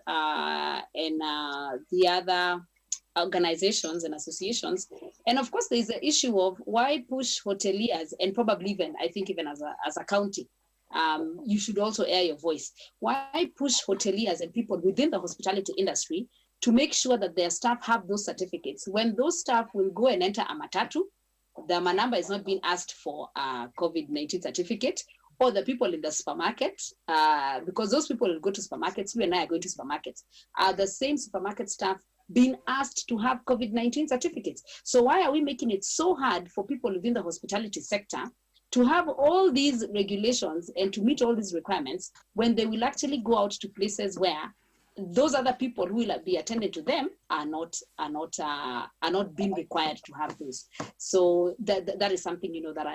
and the other organizations and associations. And of course, there's the issue of why push hoteliers, and probably even, I think even as a county, you should also air your voice. Why push hoteliers and people within the hospitality industry to make sure that their staff have those certificates when those staff will go and enter a matatu? The manamba is not being asked for a COVID-19 certificate, or the people in the supermarket, because those people will go to supermarkets, you and I are going to supermarkets, are the same supermarket staff being asked to have COVID-19 certificates. So why are we making it so hard for people within the hospitality sector to have all these regulations and to meet all these requirements when they will actually go out to places where those other people who will be attending to them are not being required to have those? So that is something, you know, that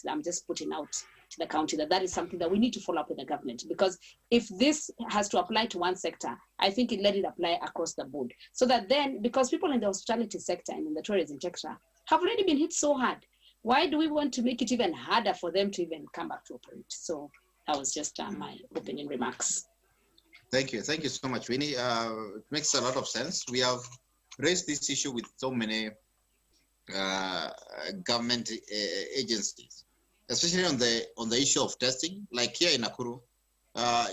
I'm just putting out to the county, that is something that we need to follow up with the government, because if this has to apply to one sector, I think let it apply across the board, so that then, because people in the hospitality sector and in the tourism sector have already been hit so hard, why do we want to make it even harder for them to even come back to operate? So that was just my opening remarks. Thank you so much, Winnie. It makes a lot of sense. We have raised this issue with so many government agencies, especially on the issue of testing. Like here in Nakuru,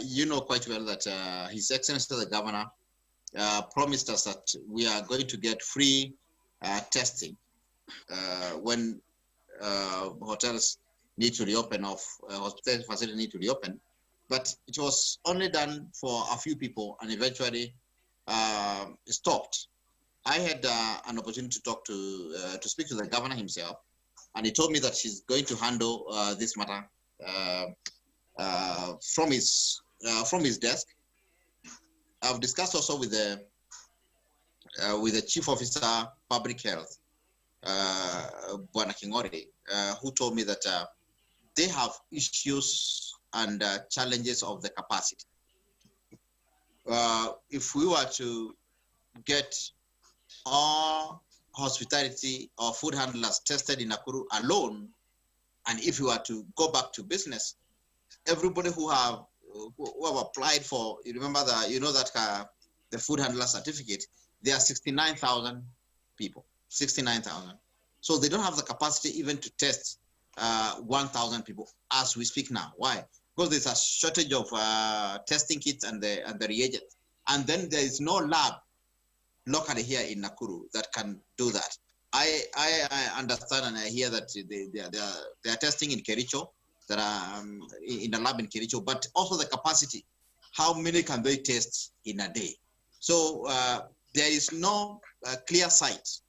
you know quite well that His Excellency the Governor promised us that we are going to get free testing when hotels need to reopen, or hospital facilities need to reopen. But it was only done for a few people and eventually stopped. I had an opportunity to talk to speak to the governor himself, and he told me that he's going to handle this matter from his desk. I've discussed also with the Chief Officer Public Health, Bwana Kingori, who told me that they have issues and challenges of the capacity. If we were to get all hospitality or food handlers tested in Nakuru alone, and if we were to go back to business, everybody who have applied for, you remember the food handler certificate, there are 69,000 people, 69,000. So they don't have the capacity even to test 1,000 people as we speak now. Why? Because there's a shortage of testing kits and the reagents. And then there is no lab locally here in Nakuru that can do that. I understand and I hear that they are testing in Kericho, that are in a lab in Kericho, but also the capacity. How many can they test in a day? So there is no clear sight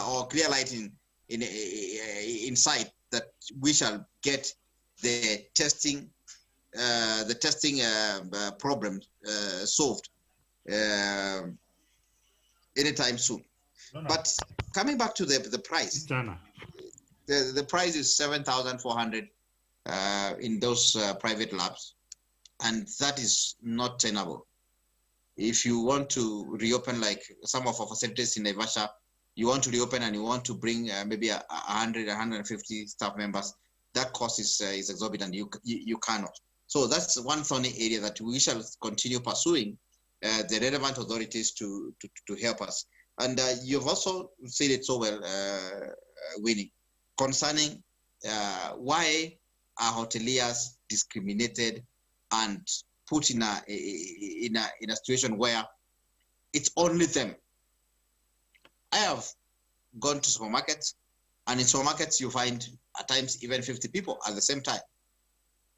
or clear light in sight that we shall get the testing problem solved anytime soon. No. But coming back to the price, the price is 7,400 in those private labs, and that is not tenable. If you want to reopen, like some of our facilities in Naivasha, you want to reopen and you want to bring maybe 100, 150 staff members, that cost is exorbitant. You cannot. So that's one thorny area that we shall continue pursuing the relevant authorities to help us. And you've also said it so well, Winnie, concerning why are hoteliers discriminated and put in a situation where it's only them. I have gone to supermarkets, and in supermarkets you find at times even 50 people at the same time.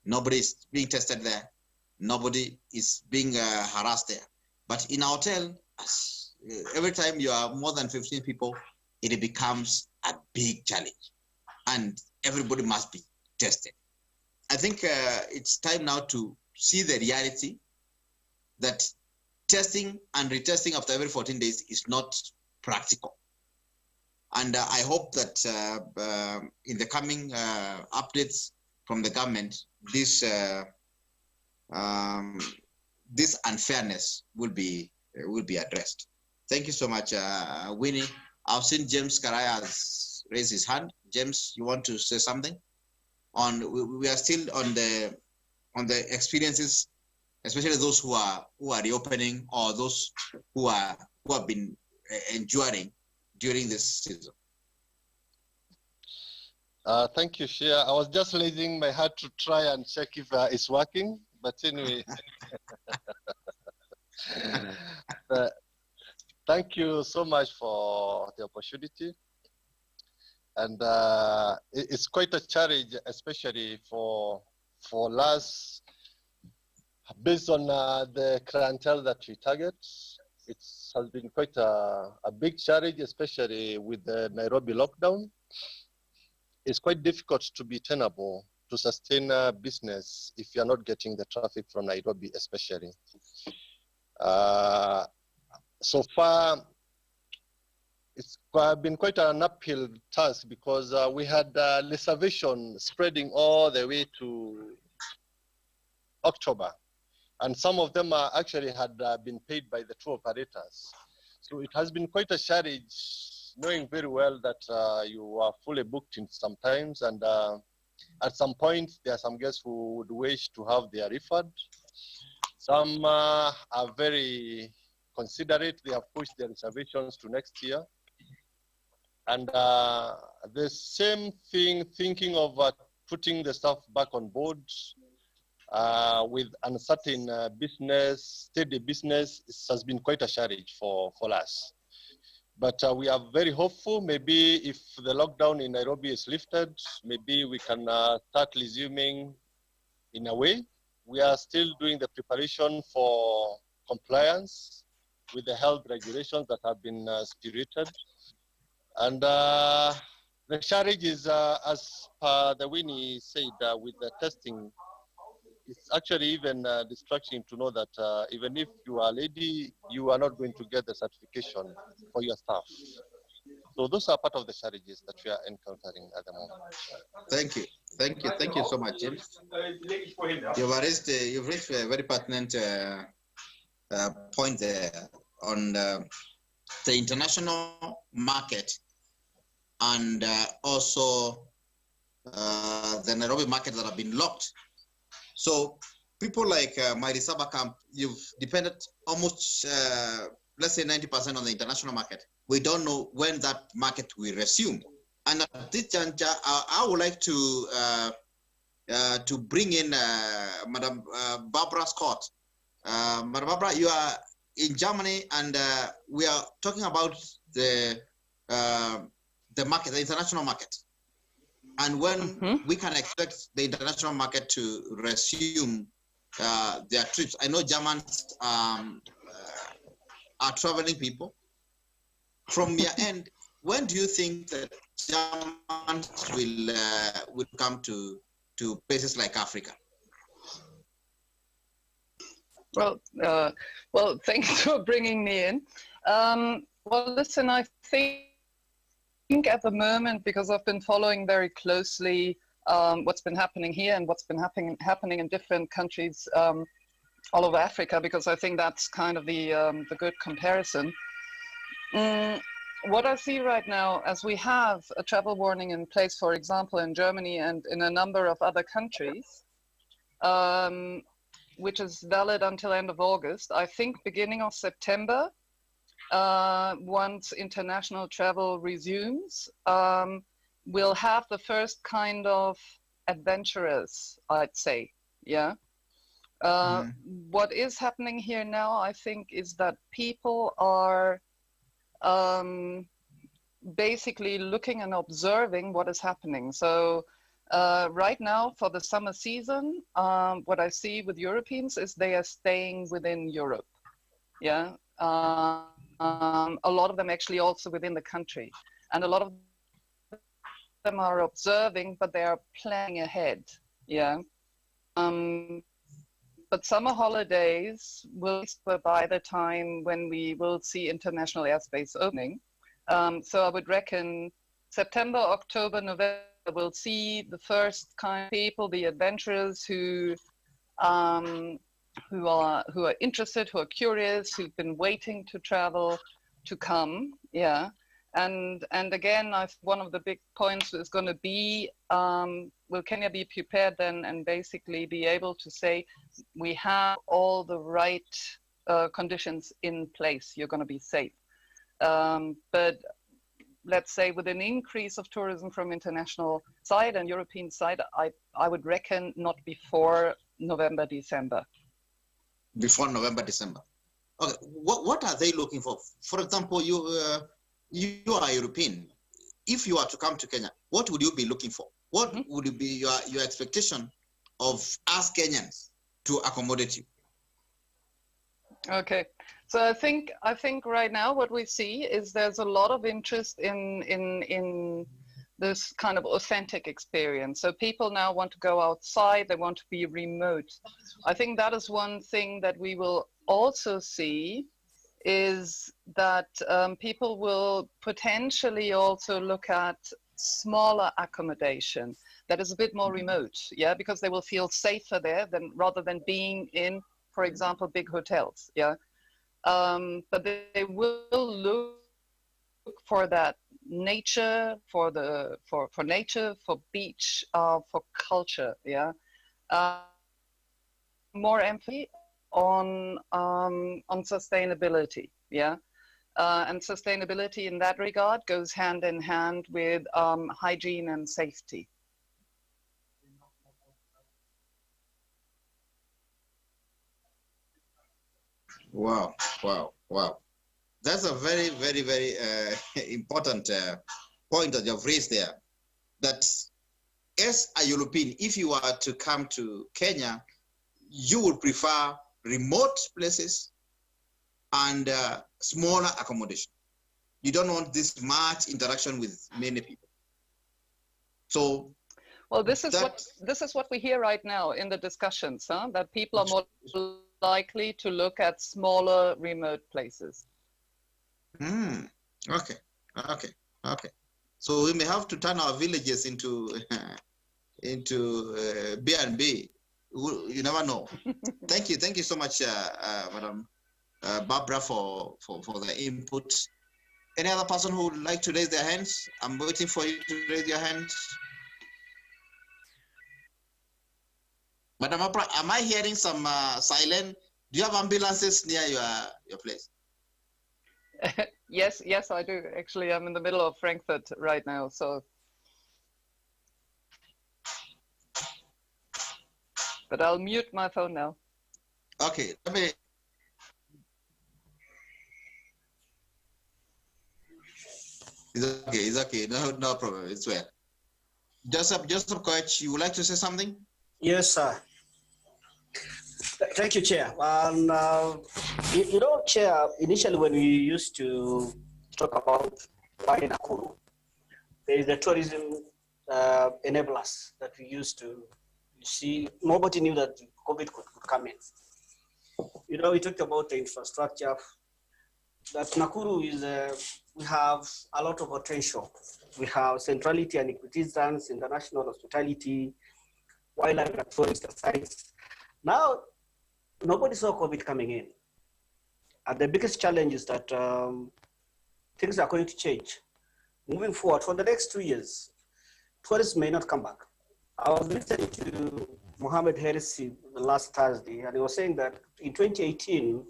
Nobody is being tested there. Nobody is being harassed there. But in a hotel, every time you are more than 15 people, it becomes a big challenge, and everybody must be tested. I think it's time now to see the reality that testing and retesting after every 14 days is not practical. And I hope that in the coming updates from the government, this unfairness will be addressed. Thank you so much, Winnie. I've seen James Karaya has raised his hand. James, you want to say something? We are still on the experiences especially those who are reopening or those who have been enduring during this season? Thank you, Shia. I was just raising my hand to try and check if it's working, but anyway. Thank you so much for the opportunity. And it's quite a challenge, especially for us, based on the clientele that we target. It has been quite a big challenge, especially with the Nairobi lockdown. It's quite difficult to be tenable, to sustain a business if you're not getting the traffic from Nairobi, especially. So far, it's been quite an uphill task because we had reservation spreading all the way to October. And some of them actually had been paid by the tour operators. So it has been quite a challenge, knowing very well that you are fully booked in sometimes. And at some point, there are some guests who would wish to have their refund. Some are very considerate. They have pushed their reservations to next year. And the same thing, thinking of putting the staff back on board with uncertain business, steady business, has been quite a challenge for us. But we are very hopeful. Maybe if the lockdown in Nairobi is lifted, maybe we can start resuming in a way. We are still doing the preparation for compliance with the health regulations that have been spirited. And the challenge is, as the Winnie said, with the testing, it's actually even distracting to know that even if you are a lady, you are not going to get the certification for your staff. So those are part of the challenges that we are encountering at the moment. Thank you. Thank you so much, James. You've raised a very pertinent point there on the international market and also the Nairobi market that have been locked. So people like Marisaba Camp, you've depended almost, let's say 90% on the international market. We don't know when that market will resume. And at this juncture, I would like to bring in Madam Barbara Scott. Madam Barbara, you are in Germany, and we are talking about the market, the international market, and when we can expect the international market to resume their trips. I know Germans are traveling people. From your end, when do you think that Germans will come to places like Africa? Well, thanks for bringing me in. Well, listen, I think at the moment, because I've been following very closely what's been happening here and what's been happening in different countries all over Africa, because I think that's kind of the good comparison. What I see right now, as we have a travel warning in place, for example, in Germany and in a number of other countries, which is valid until end of August, I think beginning of September, once international travel resumes, we'll have the first kind of adventurers, I'd say, yeah. What is happening here now, I think, is that people are basically looking and observing what is happening. So right now for the summer season, what I see with Europeans is they are staying within Europe, yeah. A lot of them actually also within the country, and a lot of them are observing, but they are planning ahead, yeah. But summer holidays will be by the time when we will see international airspace opening. So I would reckon September, October, November, we'll see the first kind of people, the adventurers who are interested, who are curious, who've been waiting to travel, to come, yeah. And again, one of the big points is going to be, will Kenya be prepared then and basically be able to say, we have all the right conditions in place, you're going to be safe. But let's say with an increase of tourism from international side and European side, I would reckon not before November, December. Before November, December. Okay, what are they looking for? For example, you are European. If you are to come to Kenya, what would you be looking for? What would be your expectation of us Kenyans to accommodate you? Okay, so I think right now what we see is there's a lot of interest in this kind of authentic experience. So people now want to go outside, they want to be remote. I think that is one thing that we will also see, is that people will potentially also look at smaller accommodation that is a bit more remote, yeah, because they will feel safer there rather than being in, for example, big hotels, yeah. But they will look for that nature, for nature, for beach, for culture, yeah. More emphasis on sustainability, yeah. And sustainability in that regard goes hand in hand with hygiene and safety. Wow, wow, wow. That's a very, very, very important point that you've raised there. That as a European, if you are to come to Kenya, you would prefer remote places and smaller accommodation. You don't want this much interaction with many people. So, well, this is what we hear right now in the discussions, huh? That people are more likely to look at smaller, remote places. Okay, okay, okay. So we may have to turn our villages into B&B. You never know. Thank you so much, Madam Barbara, for the input. Any other person who would like to raise their hands? I'm waiting for you to raise your hands. Madam Barbara, am I hearing some silent? Do you have ambulances near your place? Yes, I do. Actually, I'm in the middle of Frankfurt right now, so. But I'll mute my phone now. Okay, let me. It's okay. No problem. It's well. Joseph Coach, you would like to say something? Yes, sir. Thank you, Chair. You know, Chair, initially when we used to talk about why Nakuru, there is the tourism enablers that we used to see. Nobody knew that COVID could come in. You know, we talked about the infrastructure. That Nakuru is, we have a lot of potential. We have centrality and equidistance, international hospitality, wildlife and tourist sites. Now, nobody saw COVID coming in. And the biggest challenge is that things are going to change. Moving forward, for the next 2 years, tourists may not come back. I was listening to Mohammed Heressi last Thursday, and he was saying that in 2018,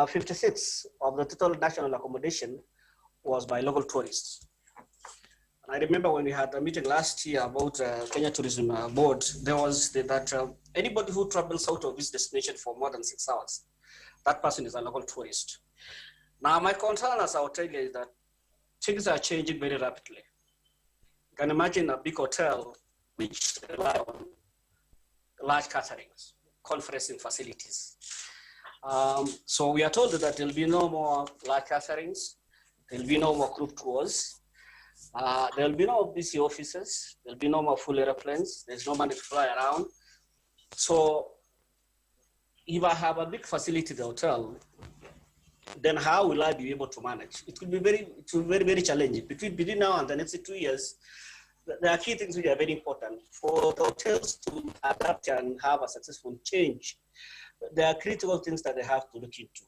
56 of the total national accommodation was by local tourists. And I remember when we had a meeting last year about Kenya Tourism Board, there was that anybody who travels out of this destination for more than 6 hours, that person is a local tourist. Now, my concern, as I'll tell you, is that things are changing very rapidly. You can imagine a big hotel which rely on large caterings, conferencing facilities. So we are told that there'll be no more large caterings, there'll be no more group tours, there'll be no busy offices, there'll be no more full airplanes, there's no money to fly around. So if I have a big facility, the hotel, then how will I be able to manage? It will be very challenging. Between now and the next 2 years, there are key things which are very important for the hotels to adapt and have a successful change. There are critical things that they have to look into.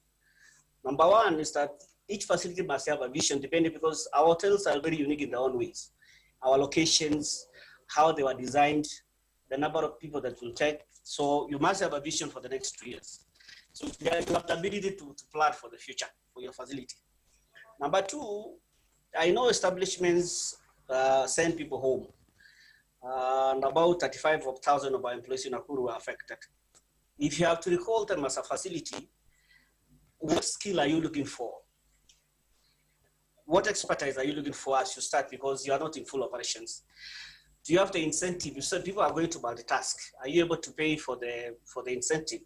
Number one is that each facility must have a vision, depending, because our hotels are very unique in their own ways. Our locations, how they were designed, the number of people that will take. So you must have a vision for the next 2 years. So you have the ability to plan for the future for your facility. Number two, I know establishments send people home. And about 35,000 of our employees in Nakuru are affected. If you have to recall them as a facility, what skill are you looking for? What expertise are you looking for as you start, because you are not in full operations? Do you have the incentive? You said people are going to multitask. Are you able to pay for the incentive?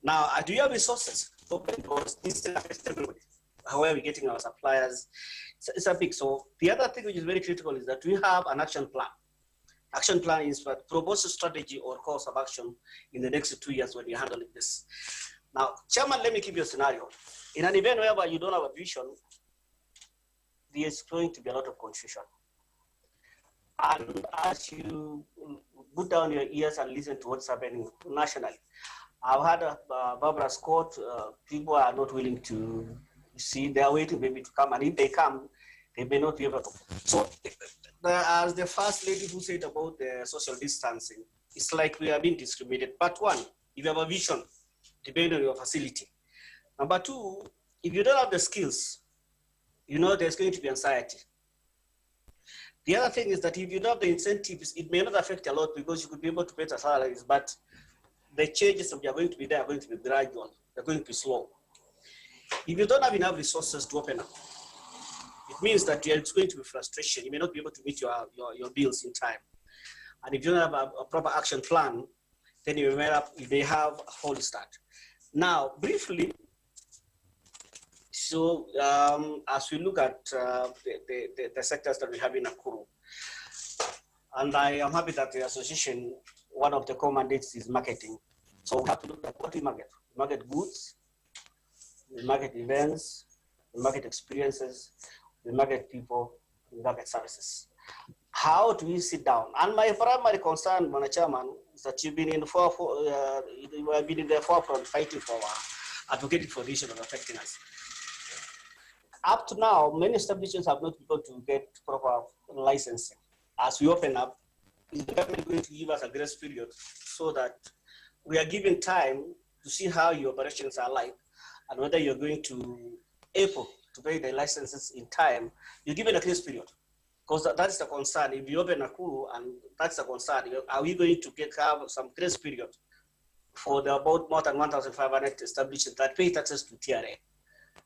Now, do you have resources? Open doors, this affects everybody. How are we getting our suppliers? It's a big. So the other thing which is very critical is that we have an action plan. Action plan is what propose a strategy or course of action in the next 2 years when you're handling this. Now, Chairman, let me give you a scenario. In an event where you don't have a vision, there's going to be a lot of confusion. And as you put down your ears and listen to what's happening nationally, I've had Barbara Scott, people are not willing to see, they're waiting maybe to come, and if they come, they may not be able to. So, as the first lady who said about the social distancing, it's like we are being discriminated. Part one, if you have a vision, depending on your facility. Number two, if you don't have the skills, you know there's going to be anxiety. The other thing is that if you don't have the incentives, it may not affect a lot because you could be able to pay the salaries, but the changes that are going to be there are going to be gradual. They're going to be slow. If you don't have enough resources to open up, it means that it's going to be frustration. You may not be able to meet your bills in time. And if you don't have a proper action plan, then you may have a false start. Now, briefly, so as we look at the sectors that we have in Nakuru, and I am happy that the association, one of the core mandates is marketing. So we have to look at what we market. We market goods, we market events, we market experiences, we market people, we market services. How do we sit down? And my primary concern, Mr. Chairman, is that you've been in the forefront fighting for, advocating for the issue of affecting us. Up to now, many establishments have not been able to get proper licensing. As we open up, is the government going to give us a grace period so that we are given time to see how your operations are like and whether you're going to able to pay the licenses in time? You're given a grace period. Because that's the concern. If you open Nakuru, and that's the concern, are we going to have some grace period for the about more than 1,500 establishments that pay taxes to TRA?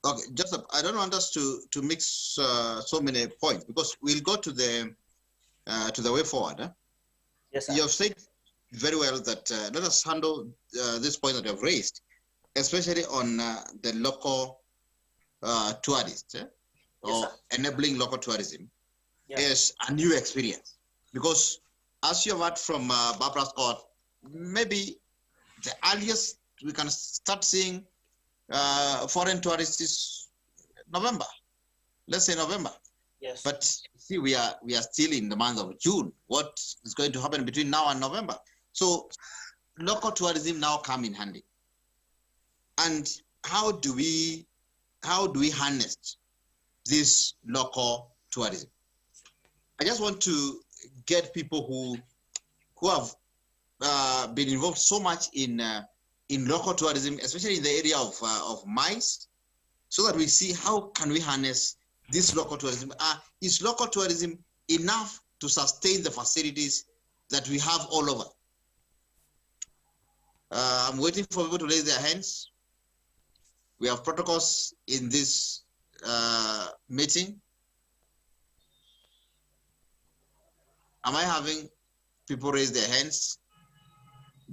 Okay, Joseph, I don't want us to mix so many points, because we'll go to the way forward. Huh? Yes, sir. You have said very well that let us handle this point that you have raised, especially on the local tourists, or enabling local tourism. Is a new experience, because as you have heard from Barbara Scott, maybe the earliest we can start seeing foreign tourists is November. Let's say November. Yes. But see, we are still in the month of June. What is going to happen between now and November? So local tourism now come in handy. And how do we harness this local tourism? I just want to get people who have been involved so much in local tourism, especially in the area of mines, so that we see how can we harness this local tourism. Is local tourism enough to sustain the facilities that we have all over? I'm waiting for people to raise their hands. We have protocols in this meeting. Am I having people raise their hands?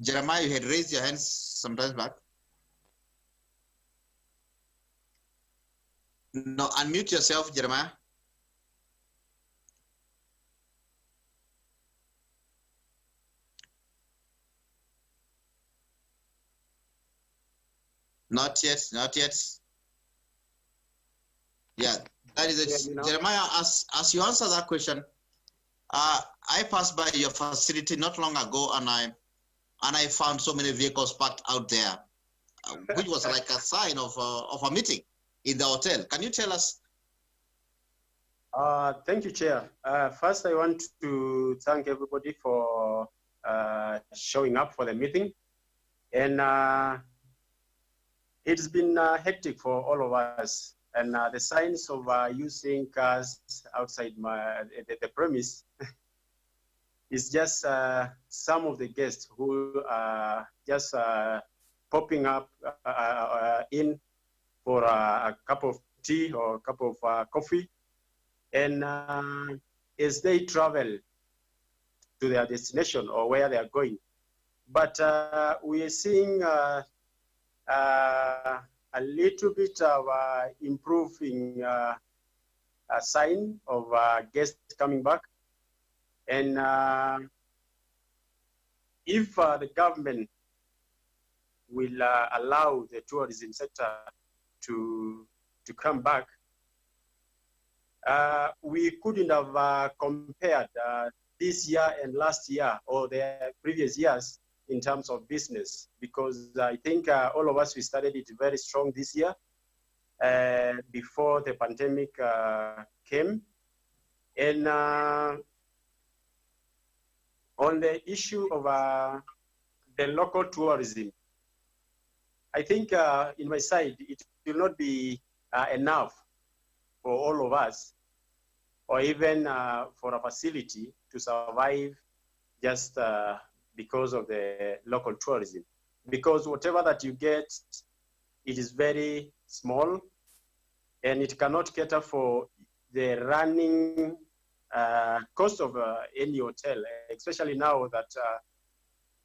Jeremiah, you had raised your hands sometimes back. No, unmute yourself, Jeremiah. Not yet, not yet. Yeah, that is it. Jeremiah, as you answer that question, I passed by your facility not long ago, and I found so many vehicles parked out there, which was like a sign of a meeting in the hotel. Can you tell us? Thank you, Chair. First, I want to thank everybody for showing up for the meeting. And it's been hectic for all of us. And the signs of using cars outside the premise is just some of the guests who are just popping up in for a cup of tea or a cup of coffee. And as they travel to their destination or where they are going. But we are seeing a little bit of improving a sign of guests coming back. And if the government will allow the tourism sector to come back, we couldn't have compared this year and last year or the previous years in terms of business, because I think all of us, we started it very strong this year before the pandemic came. And on the issue of the local tourism, I think in my side, it will not be enough for all of us, or even for a facility to survive just because of the local tourism. Because whatever that you get, it is very small, and it cannot cater for the running cost of any hotel, especially now that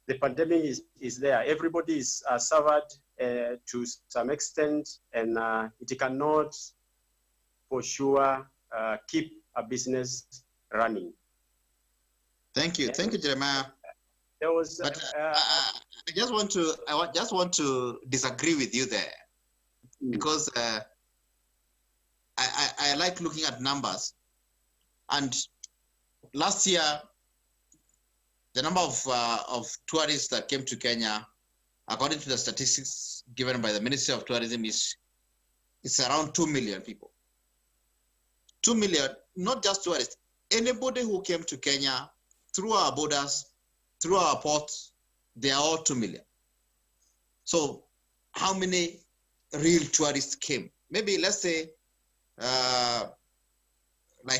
the pandemic is there. Everybody is suffered to some extent, and it cannot for sure keep a business running. Thank you, Jeremiah. There was, but I just want to disagree with you there, because I like looking at numbers. And last year, the number of tourists that came to Kenya, according to the statistics given by the Ministry of Tourism, is around 2 million people. 2 million, not just tourists. Anybody who came to Kenya through our borders, through our ports, they are all 2 million. So how many real tourists came? Maybe let's say like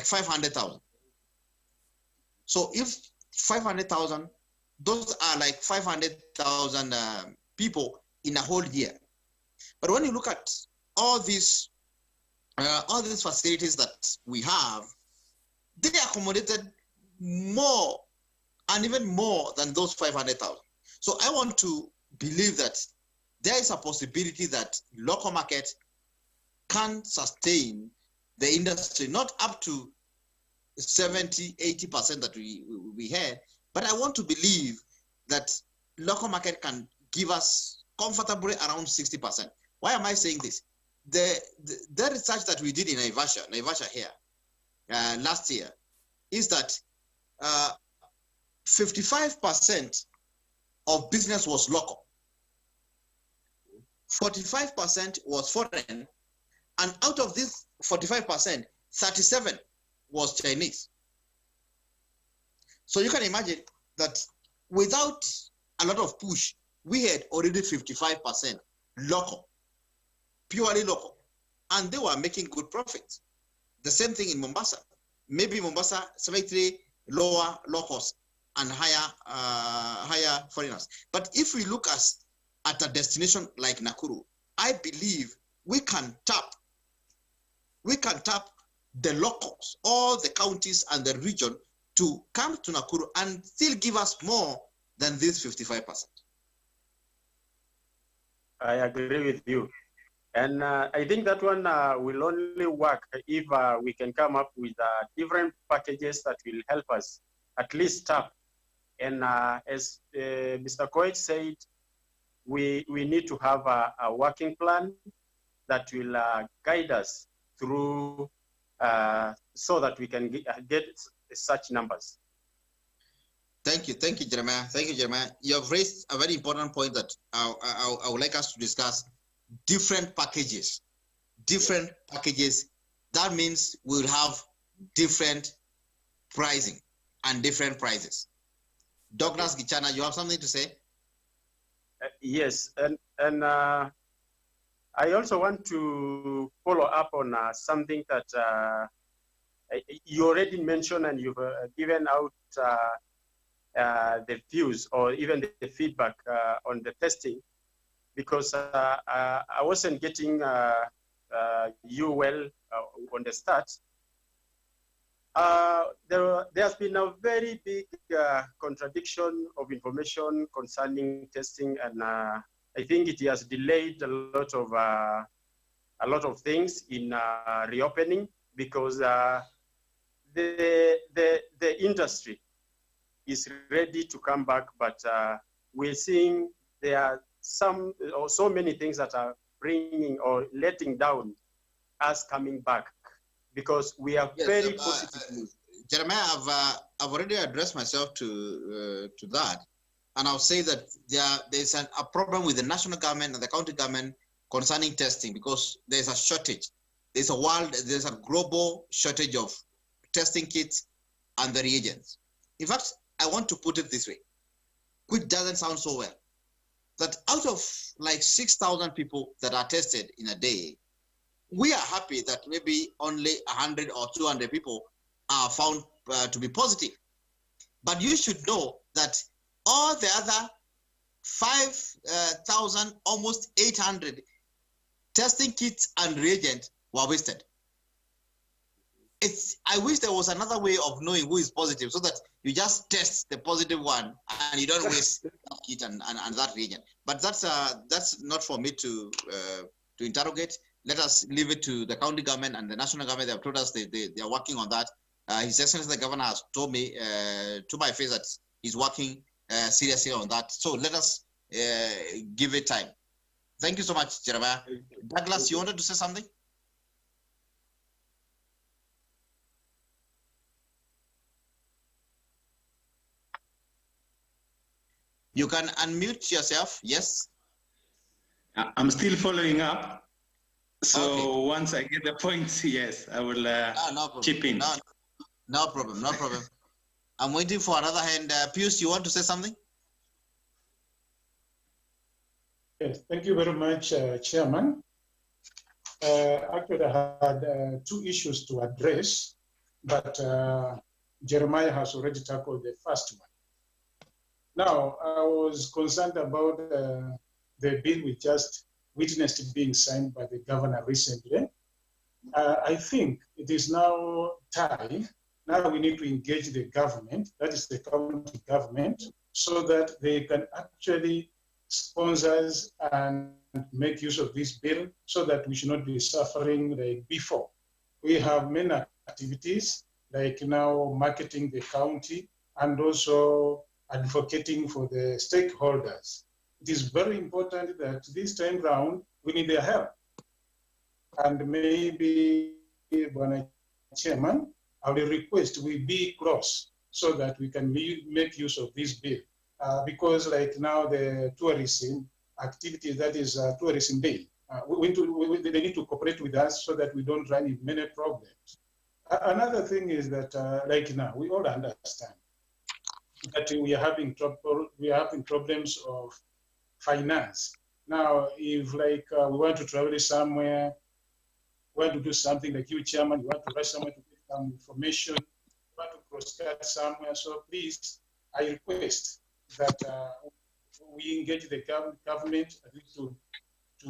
500,000. So if 500,000, those are like 500,000 people in a whole year. But when you look at all these facilities that we have, they accommodated more and even more than those 500,000. So I want to believe that there is a possibility that local market can sustain the industry, not up to 70, 80% that we had, but I want to believe that local market can give us comfortably around 60%. Why am I saying this? The research that we did in Naivasha here last year is that 55% of business was local, 45% was foreign, and out of this 45%, 37 was Chinese. So you can imagine that without a lot of push, we had already 55% local, purely local, and they were making good profits. The same thing in Mombasa. Maybe Mombasa, slightly lower locals and higher foreigners. But if we look at a destination like Nakuru, I believe we can tap the locals, all the counties and the region, to come to Nakuru and still give us more than this 55%. I agree with you. And I think that one will only work if we can come up with different packages that will help us at least tap. And as Mr. Koech said, we need to have a working plan that will guide us through so that we can get such numbers. Thank you, Jeremiah. Thank you, Jeremiah. You have raised a very important point that I would like us to discuss. Different packages different packages, that means we'll have different pricing and different prices. Douglas Gichana, you have something to say? Yes, and I also want to follow up on something that you already mentioned, and you've given out the views or even the feedback on the testing, because I wasn't getting you well on the start. There has been a very big contradiction of information concerning testing, and I think it has delayed a lot of things in reopening, because the industry is ready to come back, but we're seeing there are some or so many things that are bringing or letting down us coming back, because we are very positive. Jeremiah, I've already addressed myself to that, and I'll say that there's a problem with the national government and the county government concerning testing, because there's a shortage. There's a global shortage of testing kits and the reagents. In fact, I want to put it this way, which doesn't sound so well, that out of like 6,000 people that are tested in a day, we are happy that maybe only 100 or 200 people are found to be positive. But you should know that all the other 5,000, almost 800 testing kits and reagents were wasted. I wish there was another way of knowing who is positive, so that you just test the positive one and you don't waste that kit and that reagent. But that's not for me to interrogate. Let us leave it to the county government and the national government. They have told us they are working on that. His Excellency the Governor has told me to my face that he's working seriously on that. So let us give it time. Thank you so much, Jeremiah. Douglas, you wanted to say something? You can unmute yourself, yes? I'm still following up. So okay. Once I get the points, yes, I will chip in. No problem. I'm waiting for another hand. Pius, you want to say something? Yes, thank you very much, Chairman. Actually, I had two issues to address, but Jeremiah has already tackled the first one. Now, I was concerned about the bill we just witnessed being signed by the governor recently. I think it is now time. Now we need to engage the government, that is the county government, so that they can actually sponsor and make use of this bill, so that we should not be suffering like before. We have many activities, like now marketing the county and also advocating for the stakeholders. It is very important that this time round, we need their help. And maybe, when Chairman, I will request we be close so that we can make use of this bill. Because like now the tourism activity, that is tourism day, they need to cooperate with us so that we don't run into many problems. Another thing is that like now, we all understand that we are having problems of finance. Now, if like we want to travel somewhere, want to do something like you, Chairman, you want to rush somewhere to get some information, you want to cross-cut somewhere, so please, I request that we engage the government to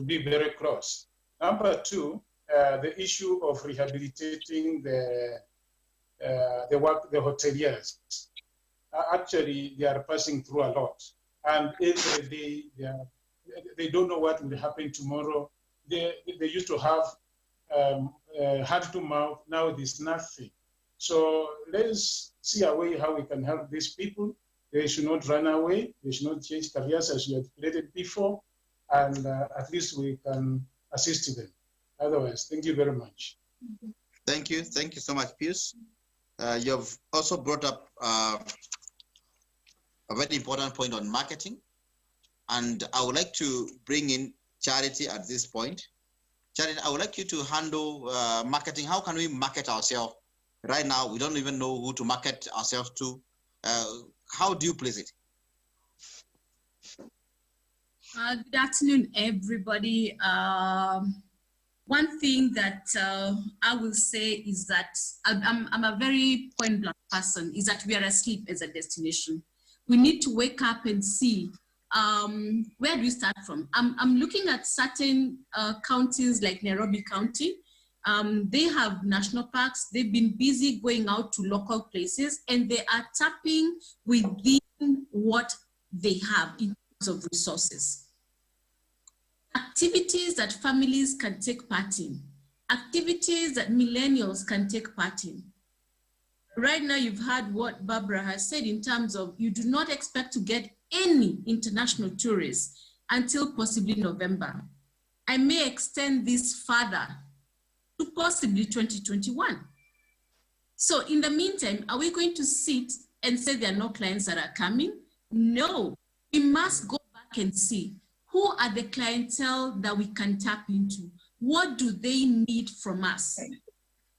be very close. Number two, the issue of rehabilitating the hoteliers. Actually, they are passing through a lot, and every day they don't know what will happen tomorrow. They used to have hand to mouth. Now there's nothing. So let's see a way how we can help these people. They should not run away. They should not change careers as you had created before, and at least we can assist them. Otherwise, thank you very much. Thank you so much, Pius. You've also brought up a very important point on marketing, and I would like to bring in Charity at this point. Jared, I would like you to handle marketing. How can we market ourselves? Right now, we don't even know who to market ourselves to. How do you place it? Good afternoon, everybody. One thing that I will say is that I'm a very point-blank person, is that we are asleep as a destination. We need to wake up and see where do we start from. I'm looking at certain counties like Nairobi County. They have national parks. They've been busy going out to local places, and they are tapping within what they have in terms of resources. Activities that families can take part in, activities that millennials can take part in. Right now, you've heard what Barbara has said in terms of you do not expect to get any international tourists until possibly November. I may extend this further to possibly 2021. So in the meantime, are we going to sit and say there are no clients that are coming? No, we must go back and see who are the clientele that we can tap into? What do they need from us?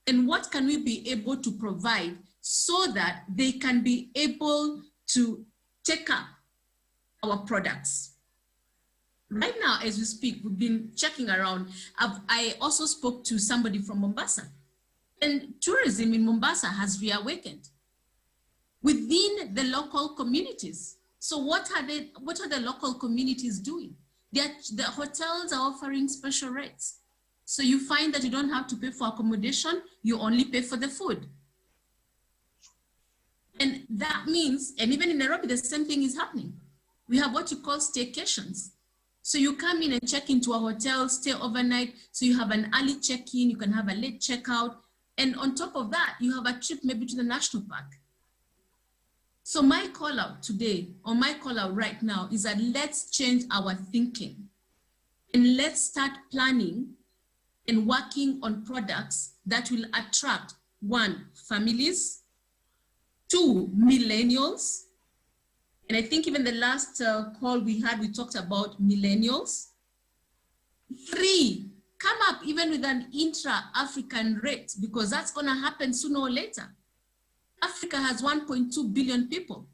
And what can we be able to provide so that they can be able to take up our products? Right now, as we speak, we've been checking around. I also spoke to somebody from Mombasa, and tourism in Mombasa has reawakened within the local communities. So what are the local communities doing? The hotels are offering special rates. So you find that you don't have to pay for accommodation, you only pay for the food. And that means, and even in Nairobi, the same thing is happening. We have what you call staycations. So you come in and check into a hotel, stay overnight. So you have an early check-in, you can have a late checkout. And on top of that, you have a trip maybe to the national park. So my call out today, or my call out right now, is that let's change our thinking and let's start planning and working on products that will attract, 1, families, 2, millennials. And I think even the last call we had, we talked about millennials. 3, come up even with an intra-African rate, because that's gonna happen sooner or later. Africa has 1.2 billion people.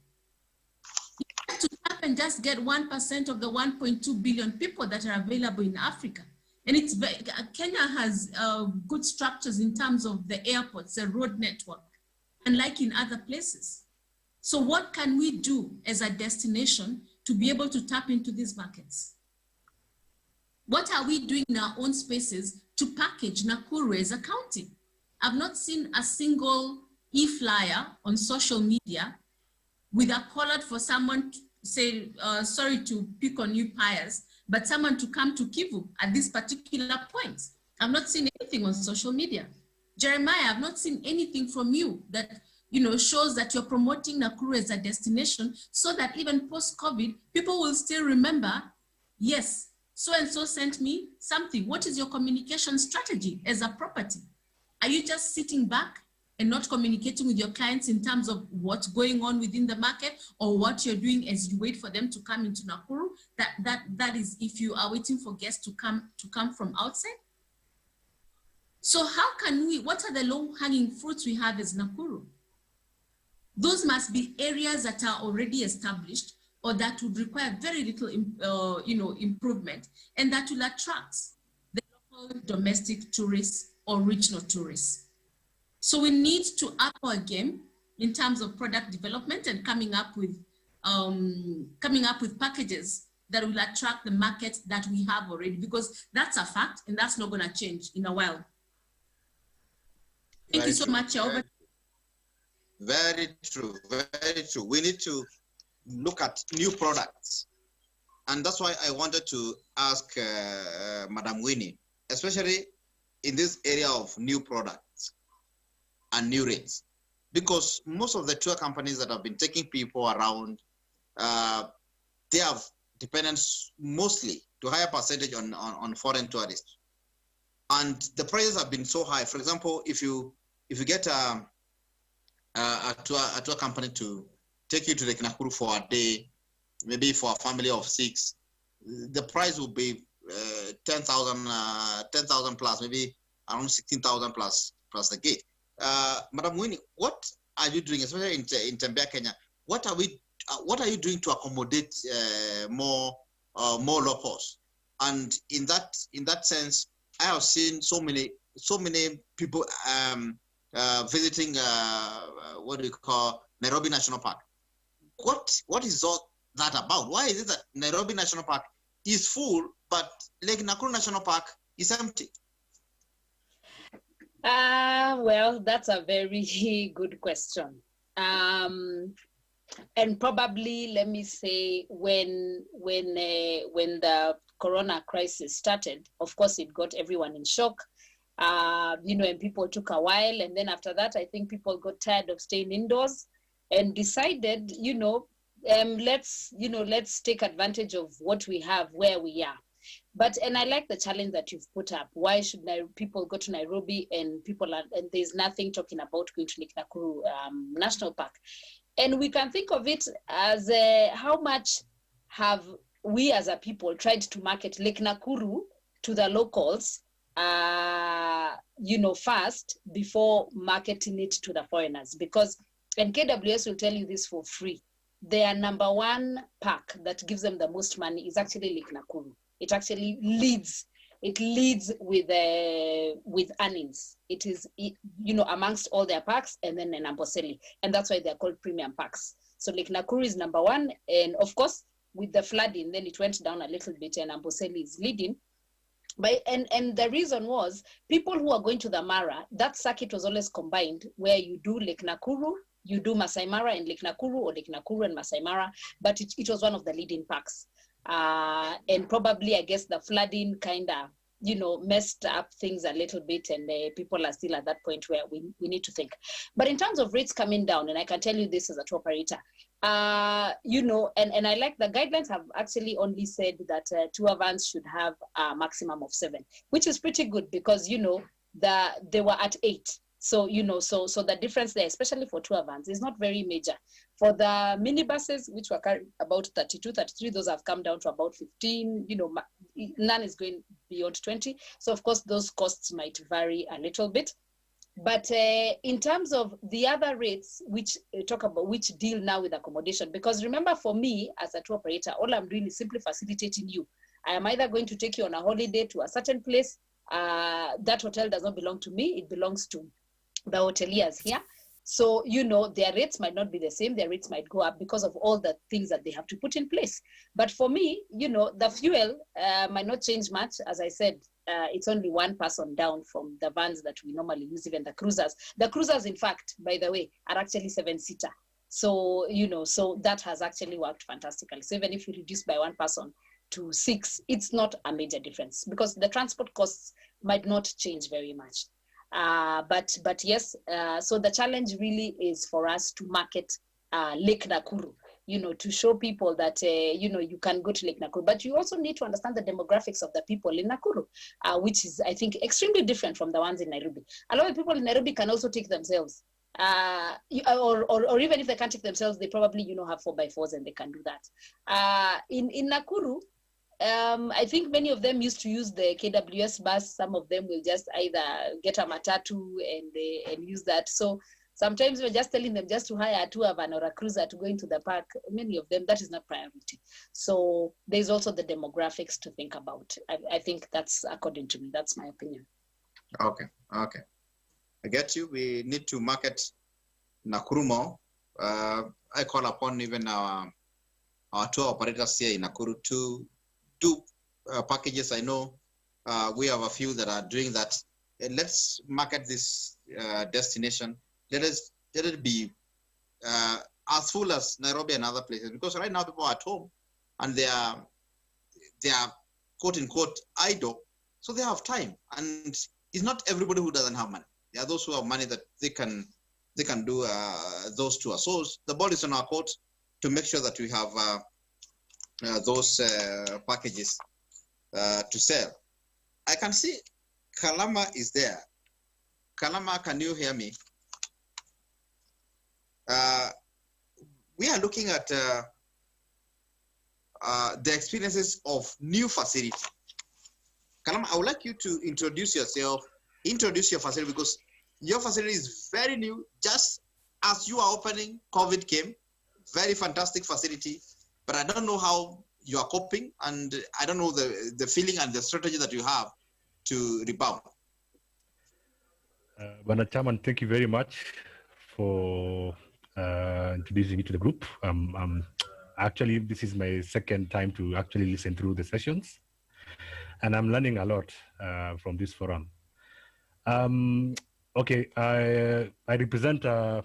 You have to tap and just get 1% of the 1.2 billion people that are available in Africa. And it's Kenya has good structures in terms of the airports, the road network, unlike in other places. So what can we do as a destination to be able to tap into these markets? What are we doing in our own spaces to package Nakuru as a county? I've not seen a single e-flyer on social media with a call out for someone to say, sorry to pick on you Pius, but someone to come to Kivu at this particular point. I've not seen anything on social media. Jeremiah, I've not seen anything from you that shows that you're promoting Nakuru as a destination, so that even post-COVID, people will still remember, yes, so-and-so sent me something. What is your communication strategy as a property? Are you just sitting back and not communicating with your clients in terms of what's going on within the market, or what you're doing as you wait for them to come into Nakuru? That is if you are waiting for guests to come from outside. So how can what are the low-hanging fruits we have as Nakuru? Those must be areas that are already established, or that would require very little improvement, and that will attract the local domestic tourists or regional tourists. So we need to up our game in terms of product development and coming up with packages that will attract the market that we have already, because that's a fact and that's not going to change in a while. Thank you so much. Very true, very true. We need to look at new products. And that's why I wanted to ask Madam Winnie, especially in this area of new products and new rates, because most of the tour companies that have been taking people around, they have dependence mostly to higher percentage on foreign tourists. And the prices have been so high. For example, if you get a tour company to take you to the Nakuru for a day, maybe for a family of 6, the price will be 10,000 plus, maybe around 16,000 plus the gate. Madam Winnie, what are you doing, especially in Tembea, Kenya? What are you doing to accommodate more locals? And in that sense, I have seen so many people visiting what do you call Nairobi National Park. What is all that about? Why is it that Nairobi National Park is full, but Lake Nakuru National Park is empty? Well, that's a very good question. And probably, let me say, when the Corona crisis started, of course, it got everyone in shock. And people took a while, and then after that, I think people got tired of staying indoors and decided, let's take advantage of what we have where we are. And I like the challenge that you've put up. Why should people go to Nairobi and there's nothing talking about going to Lake Nakuru National Park? And we can think of it as how much have we as a people tried to market Lake Nakuru to the locals, first before marketing it to the foreigners. And KWS will tell you this for free. Their number one park that gives them the most money is actually Lake Nakuru. It actually leads. It leads with earnings. It is, amongst all their parks, and then Amboseli, and that's why they're called premium parks. So Lake Nakuru is number one, and of course with the flooding, then it went down a little bit, and Amboseli is leading. And the reason was people who are going to the Mara, that circuit was always combined, where you do Lake Nakuru, you do Masai Mara and Lake Nakuru, or Lake Nakuru and Masai Mara, but it was one of the leading parks. And probably, I guess, the flooding kind of, messed up things a little bit, and people are still at that point where we need to think. But in terms of rates coming down, and I can tell you this as a tour operator, and I like the guidelines have actually only said that tour vans should have a maximum of 7, which is pretty good because, they were at 8. So, so the difference there, especially for tour vans, is not very major. For the minibuses, which were about 32, 33, those have come down to about 15, none is going beyond 20. So of course, those costs might vary a little bit. But in terms of the other rates, which talk about which deal now with accommodation, because remember, for me as a tour operator, all I'm doing is simply facilitating you. I am either going to take you on a holiday to a certain place. That hotel does not belong to me. It belongs to the hoteliers here. So, their rates might not be the same. Their rates might go up because of all the things that they have to put in place. But for me, the fuel might not change much. As I said, it's only one person down from the vans that we normally use, even the cruisers. The cruisers, in fact, by the way, are actually 7-seater. So, so that has actually worked fantastically. So even if you reduce by one person to 6, it's not a major difference because the transport costs might not change very much. But yes, so the challenge really is for us to market Lake Nakuru, to show people that, you can go to Lake Nakuru. But you also need to understand the demographics of the people in Nakuru, which is, I think, extremely different from the ones in Nairobi. A lot of people in Nairobi can also take themselves. Or even if they can't take themselves, they probably, have 4x4s and they can do that. In Nakuru, I think many of them used to use the KWS bus. Some of them will just either get a matatu and use that. So sometimes we're just telling them just to hire a tour van or a cruiser to go into the park. Many of them, that is not priority. So there's also the demographics to think about. I think that's, according to me, that's my opinion. Okay. I get you. We need to market Nakuru more. I call upon even our tour operators here in Nakuru to do packages. I know we have a few that are doing that. And let's market this destination. Let it be as full as Nairobi and other places, because right now people are at home and they are quote unquote idle, so they have time. And it's not everybody who doesn't have money. There are those who have money that they can do those tours. So the ball is on our court to make sure that we have those packages to sell. I can see Kalama is there. Kalama, can you hear me? We are looking at the experiences of new facility. Kalam, I would like you to introduce yourself, introduce your facility, because your facility is very new. Just as you are opening, COVID came. Very fantastic facility, but I don't know how you are coping, and I don't know the feeling and the strategy that you have to rebound. Bwana Chairman, thank you very much for introducing me to the group. Actually, this is my second time to actually listen through the sessions, and I'm learning a lot from this forum. Okay, I represent a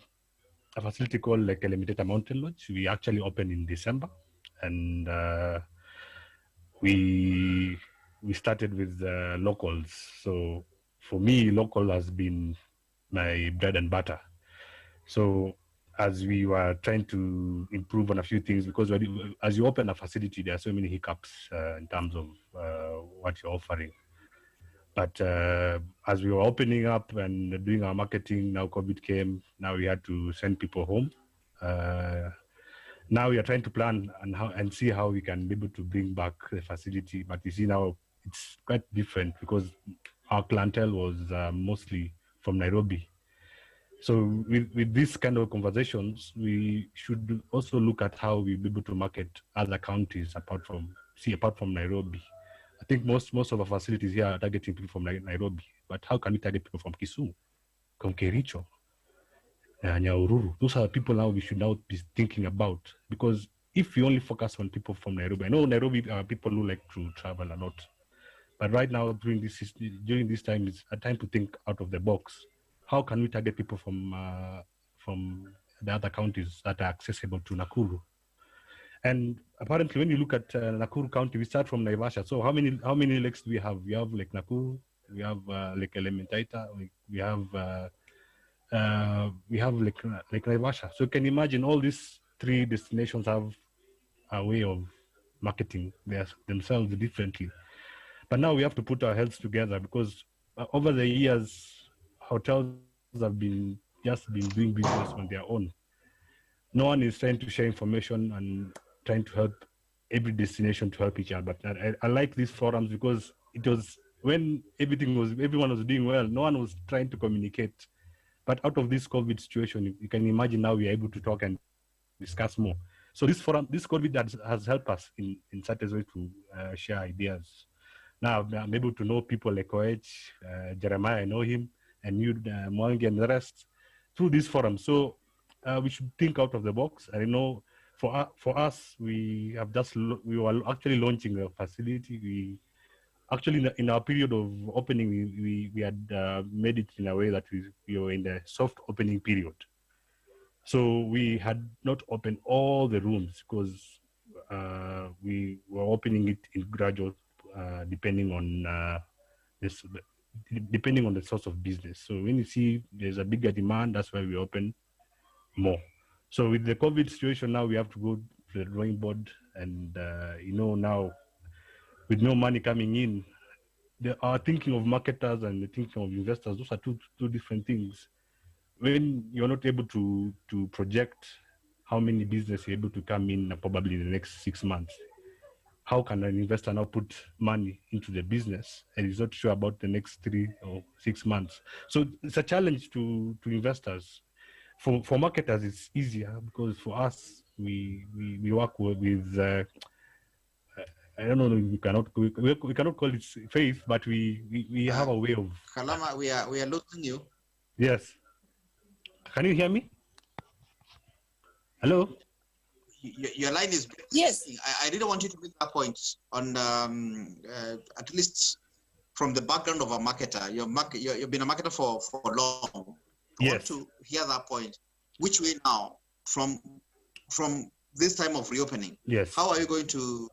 facility called like Elementator Mountain Lodge. We actually opened in December, and we started with locals. So for me, local has been my bread and butter. So as we were trying to improve on a few things, because as you open a facility, there are so many hiccups in terms of what you're offering. But as we were opening up and doing our marketing, now COVID came, now we had to send people home. Now we are trying to plan and see how we can be able to bring back the facility. But you see now it's quite different because our clientele was mostly from Nairobi. So with these kind of conversations, we should also look at how we be able to market other counties apart from Nairobi. I think most of our facilities here are targeting people from Nairobi, but how can we target people from Kisumu, from Kericho, Nyahururu? Those are people now we should now be thinking about, because if we only focus on people from Nairobi, I know Nairobi are people who like to travel a lot, but right now during this time, it's a time to think out of the box. How can we target people from the other counties that are accessible to Nakuru? And apparently, when you look at Nakuru County, we start from Naivasha. So how many lakes do we have? We have Lake Nakuru, we have Lake Elementaita, we have Lake Naivasha. So can you imagine all these three destinations have a way of marketing themselves differently? But now we have to put our heads together, because over the years, hotels have been doing business on their own. No one is trying to share information and trying to help every destination to help each other. But I like these forums because it was when everyone was doing well, no one was trying to communicate. But out of this COVID situation, you can imagine now we are able to talk and discuss more. So this COVID has helped us in such a way to share ideas. Now I'm able to know people like OH, Jeremiah, I know him, and you, Mwangi, and the rest through this forum. So we should think out of the box. I know for us, we were actually launching the facility. We actually in our period of opening, we had made it in a way that we were in the soft opening period. So we had not opened all the rooms because we were opening it in gradual, depending on the source of business. So when you see there's a bigger demand, that's why we open more. So with the COVID situation now, we have to go to the drawing board, and now with no money coming in, they are thinking of marketers and thinking of investors. Those are two different things. When you're not able to project how many businesses are able to come in probably in the next 6 months, how can an investor now put money into the business and is not sure about the next 3 or 6 months? So it's a challenge to investors. For marketers, it's easier because for us, we work with I don't know, we cannot call it faith, but we have a way of. Kalama, we are losing you. Yes. Can you hear me? Hello. Your line is breaking. Yes. I really want you to make that point on at least from the background of a marketer. You've been a marketer for long. I want to hear that point. Which way now from this time of reopening? Yes. How are you going to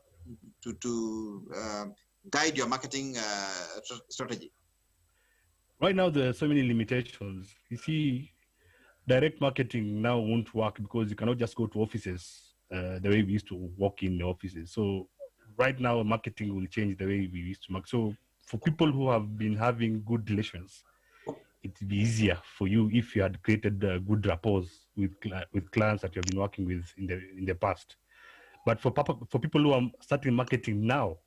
guide your marketing strategy? Right now, there are so many limitations. You see, direct marketing now won't work because you cannot just go to offices the way we used to walk in the offices. So right now, marketing will change the way we used to market. So for people who have been having good relations, it'd be easier for you if you had created good rapport with clients that you have been working with in the past. But for people who are starting marketing now,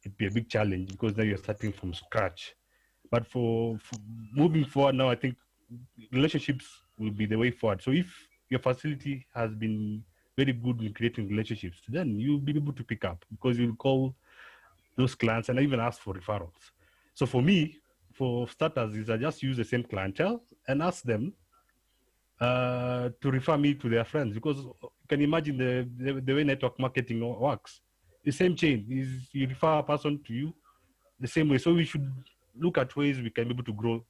it'd be a big challenge because now you're starting from scratch. But for moving forward now, I think relationships will be the way forward. So if your facility has been very good in creating relationships, then you'll be able to pick up because you'll call those clients and even ask for referrals. So for me, for starters, is I just use the same clientele and ask them to refer me to their friends, because you can imagine the way network marketing works. The same chain is you refer a person to you the same way. So we should look at ways we can be able to grow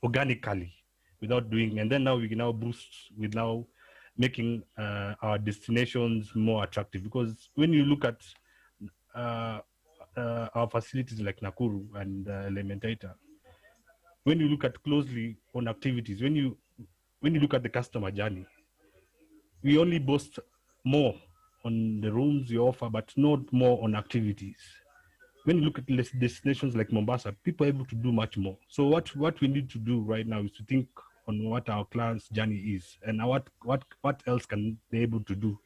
organically without doing, and then now we can now boost with now making our destinations more attractive. Because when you look at our facilities like Nakuru and Elementaita, when you look at closely on activities, when you look at the customer journey, we only boast more on the rooms you offer, but not more on activities. When you look at destinations like Mombasa, people are able to do much more. So what we need to do right now is to think on what our clients' journey is and what else can they able to do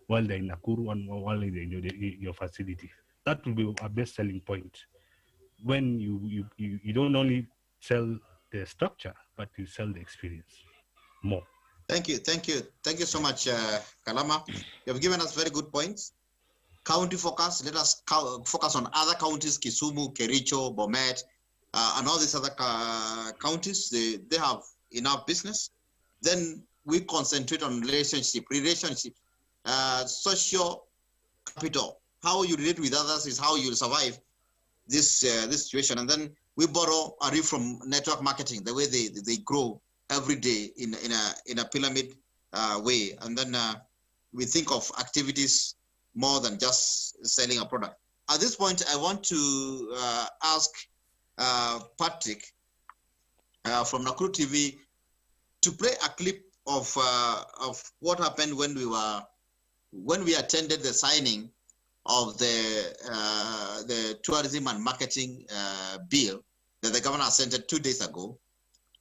while they're in Nakuru and while they're in your facility. That will be our best selling point. When you don't only sell the structure, but you sell the experience more. Thank you so much, Kalama. You have given us very good points. County focus. Let us focus on other counties: Kisumu, Kericho, Bomet, and all these other counties. They have enough business. Then we concentrate on relationship, social capital. How you relate with others is how you'll survive this situation. And then we borrow a riff from network marketing, the way they grow every day in a pyramid way. And then we think of activities more than just selling a product. At this point, I want to ask Patrick from Nakuru TV to play a clip of what happened when we attended the signing of the tourism and marketing bill that the governor sent 2 days ago.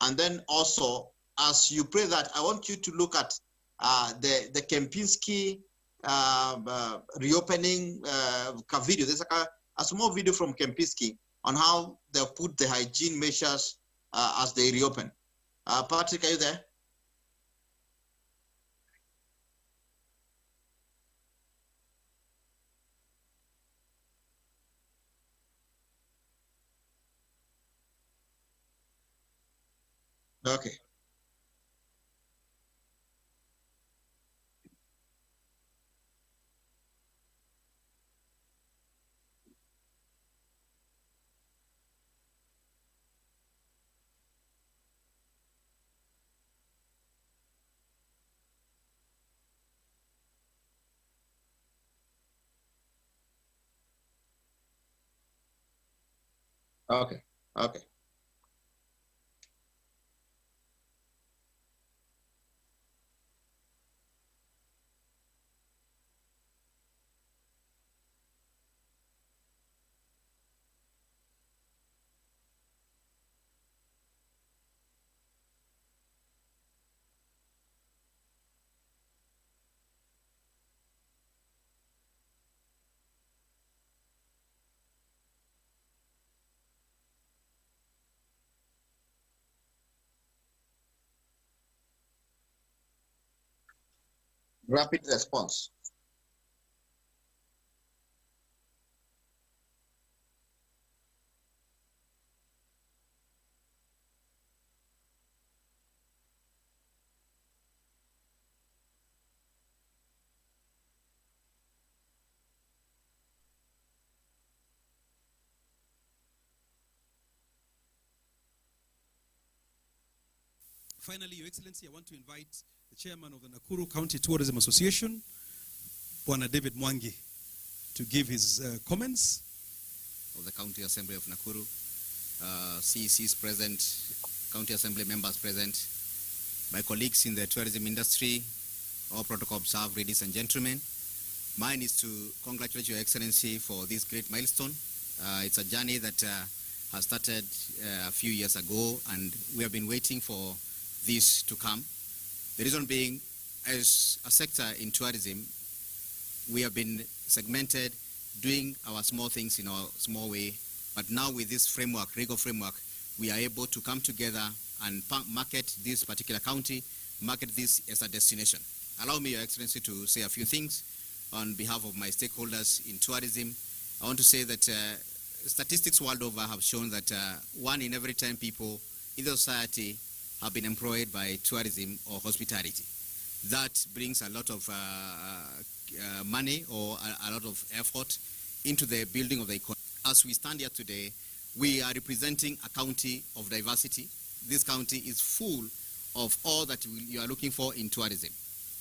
And then also, as you play that, I want you to look at the Kempinski reopening video. There's a small video from Kempinski on how they'll put the hygiene measures as they reopen. Patrick, are you there? Okay. Okay. Okay. Rapid response. Finally, Your Excellency, I want to invite the chairman of the Nakuru County Tourism Association, Bwana David Mwangi, to give his comments. Of the County Assembly of Nakuru, CECs present, County Assembly members present, my colleagues in the tourism industry, all protocol observed, ladies and gentlemen. Mine is to congratulate Your Excellency for this great milestone. It's a journey that has started a few years ago, and we have been waiting for this to come. The reason being, as a sector in tourism, we have been segmented doing our small things in our small way. But now with this framework, legal framework, we are able to come together and market this particular county, market this as a destination. Allow me, Your Excellency, to say a few things on behalf of my stakeholders in tourism. I want to say that statistics world over have shown that 1 in every 10 people in the society have been employed by tourism or hospitality. That brings a lot of money or a lot of effort into the building of the economy. As we stand here today, we are representing a county of diversity. This county is full of all that you are looking for in tourism.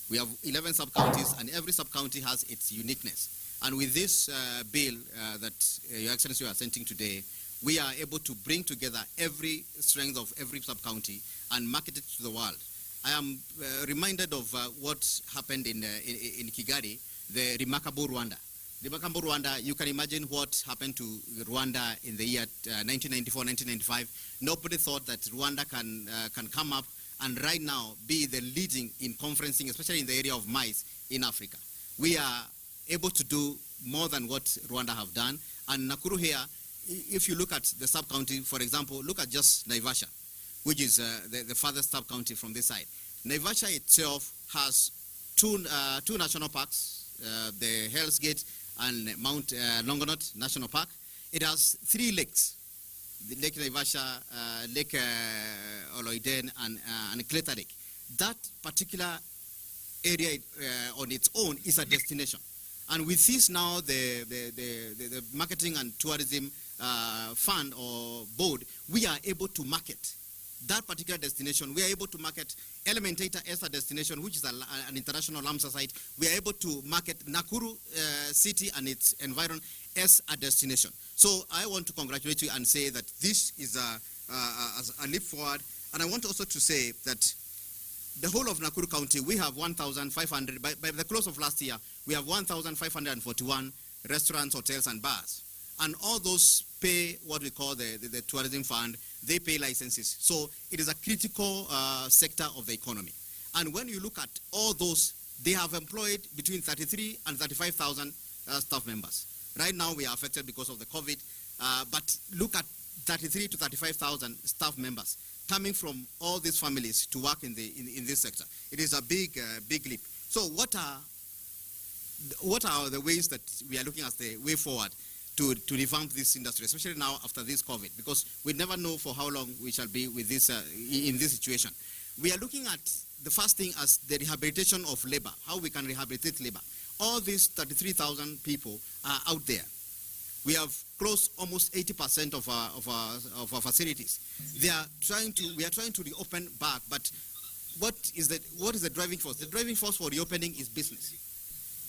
We have 11 sub-counties, and every sub-county has its uniqueness. And with this bill that Your Excellency are presenting today, we are able to bring together every strength of every sub-county and market it to the world. I am reminded of what happened in Kigali, the remarkable Rwanda. Remarkable Rwanda, you can imagine what happened to Rwanda in the year 1994, 1995. Nobody thought that Rwanda can come up and right now be the leading in conferencing, especially in the area of mice in Africa. We are able to do more than what Rwanda have done. And Nakuru here, if you look at the sub-county, for example, look at just Naivasha, which is the farthest sub-county from this side. Naivasha itself has two national parks, the Hell's Gate and Mount Longonot National Park. It has 3 lakes, the Lake Naivasha, Lake Oloiden, and Kleta Lake. That particular area on its own is a destination. And with this now, the Marketing and Tourism Fund or board, we are able to market that particular destination. We are able to market Elementator as a destination, which is an international Ramsar site. We are able to market Nakuru city and its environment as a destination. So I want to congratulate you and say that this is a leap forward. And I want also to say that the whole of Nakuru County, we have 1,500, by the close of last year, we have 1,541 restaurants, hotels, and bars. And all those pay what we call the tourism fund, they pay licenses. So it is a critical sector of the economy. And when you look at all those, they have employed between 33 and 35,000 staff members. Right now we are affected because of the COVID, but look at 33 to 35,000 staff members coming from all these families to work in this sector. It is a big leap. So what are the ways that we are looking at the way forward to revamp this industry, especially now after this COVID, because we never know for how long we shall be with this in this situation. We are looking at the first thing as the rehabilitation of labor, how we can rehabilitate labor. All these 33,000 people are out there. We have closed almost 80% of our facilities. We are trying to reopen back, but what is the driving force? The driving force for reopening is business.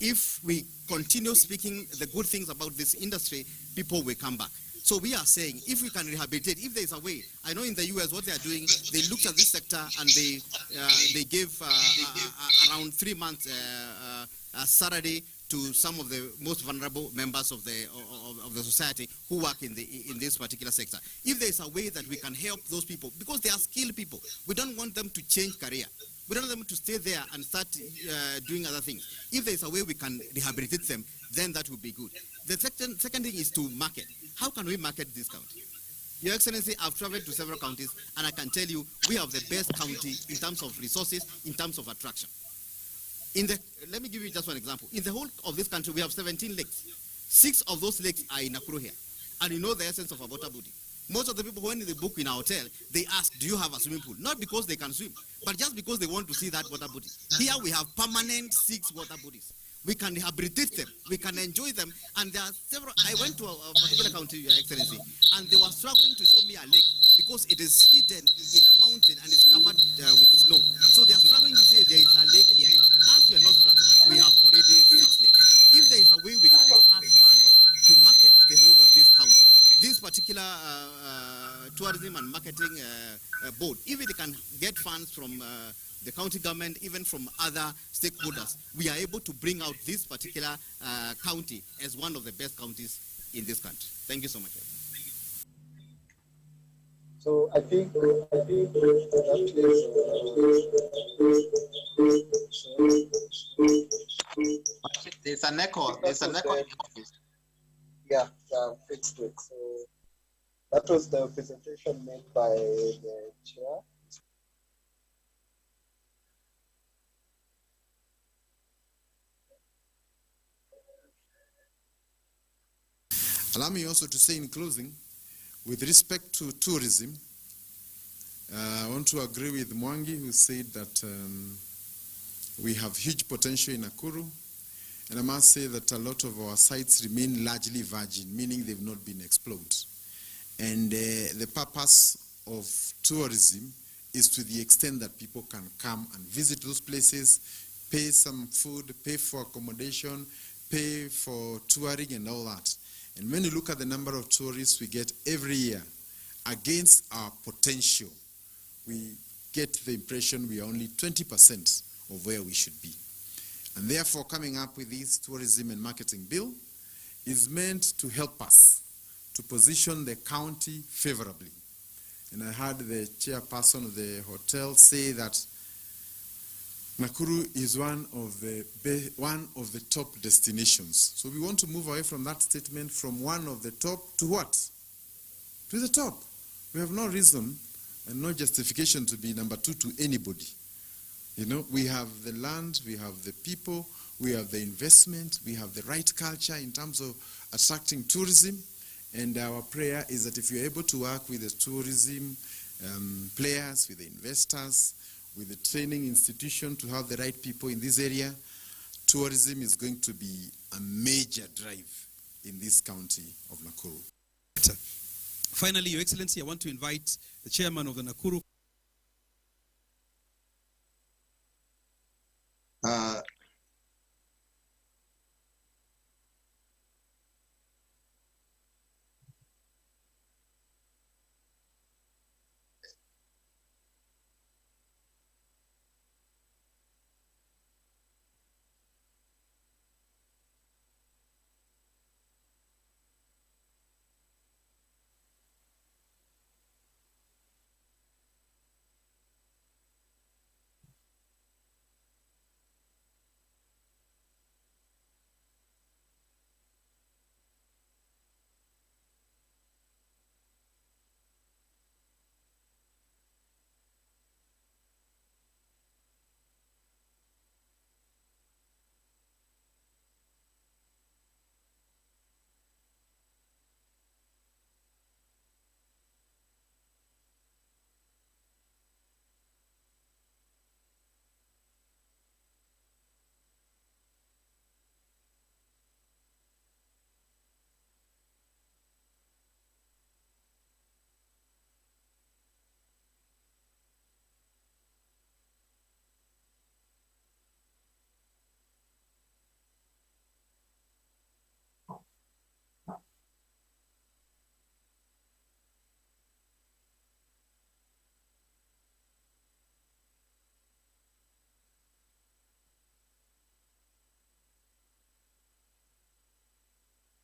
If we continue speaking the good things about this industry, people will come back. So we are saying, if we can rehabilitate, if there is a way, I know in the US what they are doing, they looked at this sector and they gave around 3 months salary to some of the most vulnerable members of the society who work in this particular sector. If there is a way that we can help those people, because they are skilled people, we don't want them to change career. We don't want them to stay there and start doing other things. If there is a way we can rehabilitate them, then that would be good. The second thing is to market. How can we market this county? Your Excellency, I've traveled to several counties, and I can tell you we have the best county in terms of resources, in terms of attraction. Let me give you just one example. In the whole of this country, we have 17 lakes. 6 of those lakes are in Nakuru here. And you know the essence of a water body. Most of the people, when they book in our hotel, they ask, do you have a swimming pool? Not because they can swim, but just because they want to see that water body. Here we have permanent 6 water bodies. We can rehabilitate them, we can enjoy them, and there are several. I went to a particular county, Your Excellency, and they were struggling to show me a lake because it is hidden in a mountain and it's covered with snow. So they are struggling to say there is a lake here. As we are not struggling, we have already 6 lakes. If there is a way we can have fun to market the whole of this county, this particular tourism and marketing board, if it can get funds from the county government, even from other stakeholders, we are able to bring out this particular county as one of the best counties in this country. Thank you so much. So I think that There's an echo. There's an echo in the office. Yeah, fixed it. So that was the presentation made by the chair. Allow me also to say in closing, with respect to tourism, I want to agree with Mwangi, who said that we have huge potential in Nakuru. And I must say that a lot of our sites remain largely virgin, meaning they've not been explored. And the purpose of tourism is to the extent that people can come and visit those places, pay some food, pay for accommodation, pay for touring and all that. And when you look at the number of tourists we get every year against our potential, we get the impression we are only 20% of where we should be. And therefore, coming up with this tourism and marketing bill is meant to help us to position the county favorably. And I heard the chairperson of the hotel say that Nakuru is one of the top destinations. So we want to move away from that statement, from one of the top to what? To the top. We have no reason and no justification to be number 2 to anybody. You know, we have the land, we have the people, we have the investment, we have the right culture in terms of attracting tourism. And our prayer is that if you're able to work with the tourism players, with the investors, with the training institution to have the right people in this area, tourism is going to be a major drive in this county of Nakuru. Finally, Your Excellency, I want to invite the chairman of the Nakuru.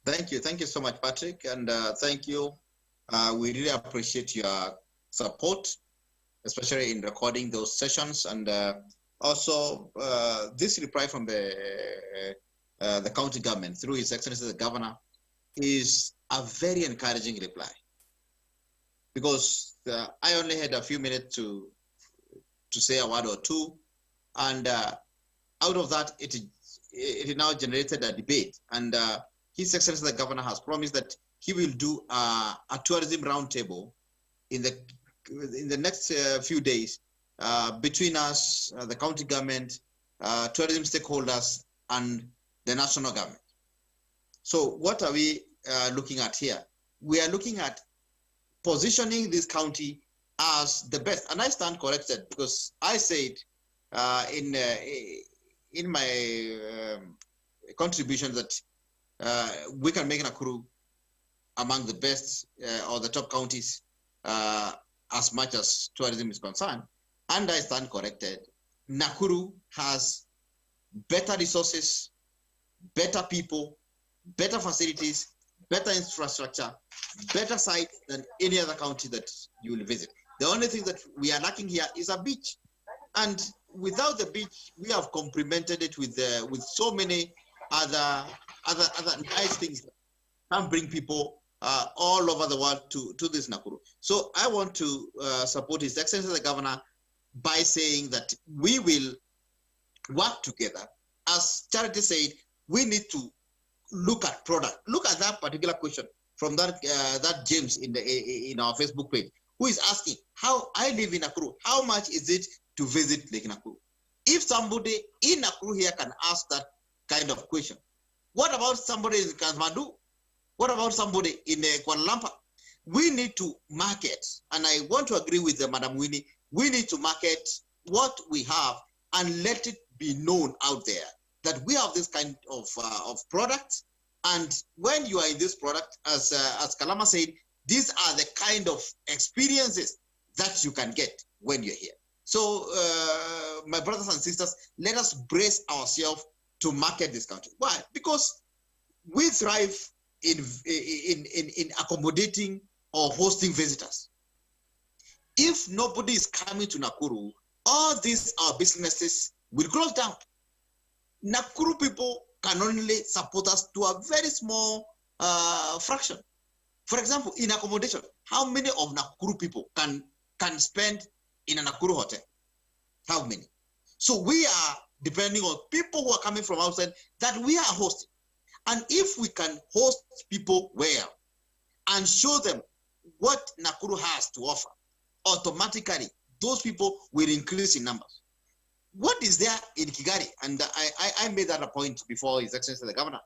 Thank you. Thank you so much, Patrick. And thank you. We really appreciate your support, especially in recording those sessions. And also this reply from the county government through His Excellency the Governor is a very encouraging reply. Because I only had a few minutes to say a word or two. And out of that, it now generated a debate. And His Excellency the Governor has promised that he will do a tourism roundtable in the next few days between us, the county government, tourism stakeholders, and the national government. So what are we looking at here? We are looking at positioning this county as the best. And I stand corrected because I said in my contribution that we can make Nakuru among the best or the top counties as much as tourism is concerned. And I stand corrected. Nakuru has better resources, better people, better facilities, better infrastructure, better sites than any other county that you will visit. The only thing that we are lacking here is a beach. And without the beach, we have complemented it with so many other nice things can bring people all over the world to this Nakuru. So I want to support His Excellency the Governor by saying that we will work together. As Charity said, we need to look at product. Look at that particular question from that James in our Facebook page, who is asking, how I live in Nakuru, how much is it to visit Lake Nakuru? If somebody in Nakuru here can ask that kind of question, what about somebody in Kathmandu? What about somebody in Kuala Lumpur? We need to market, and I want to agree with Madam Winnie, we need to market what we have and let it be known out there that we have this kind of products. And when you are in this product, as Kalama said, these are the kind of experiences that you can get when you're here. So my brothers and sisters, let us brace ourselves to market this country. Why? Because we thrive in accommodating or hosting visitors. If nobody is coming to Nakuru, all these our businesses will close down. Nakuru people can only support us to a very small fraction. For example, in accommodation, how many of Nakuru people can spend in a Nakuru hotel? How many? So we are depending on people who are coming from outside that we are hosting. And if we can host people well and show them what Nakuru has to offer, automatically those people will increase in numbers. What is there in Kigali? And I made that a point before His Excellency the Governor.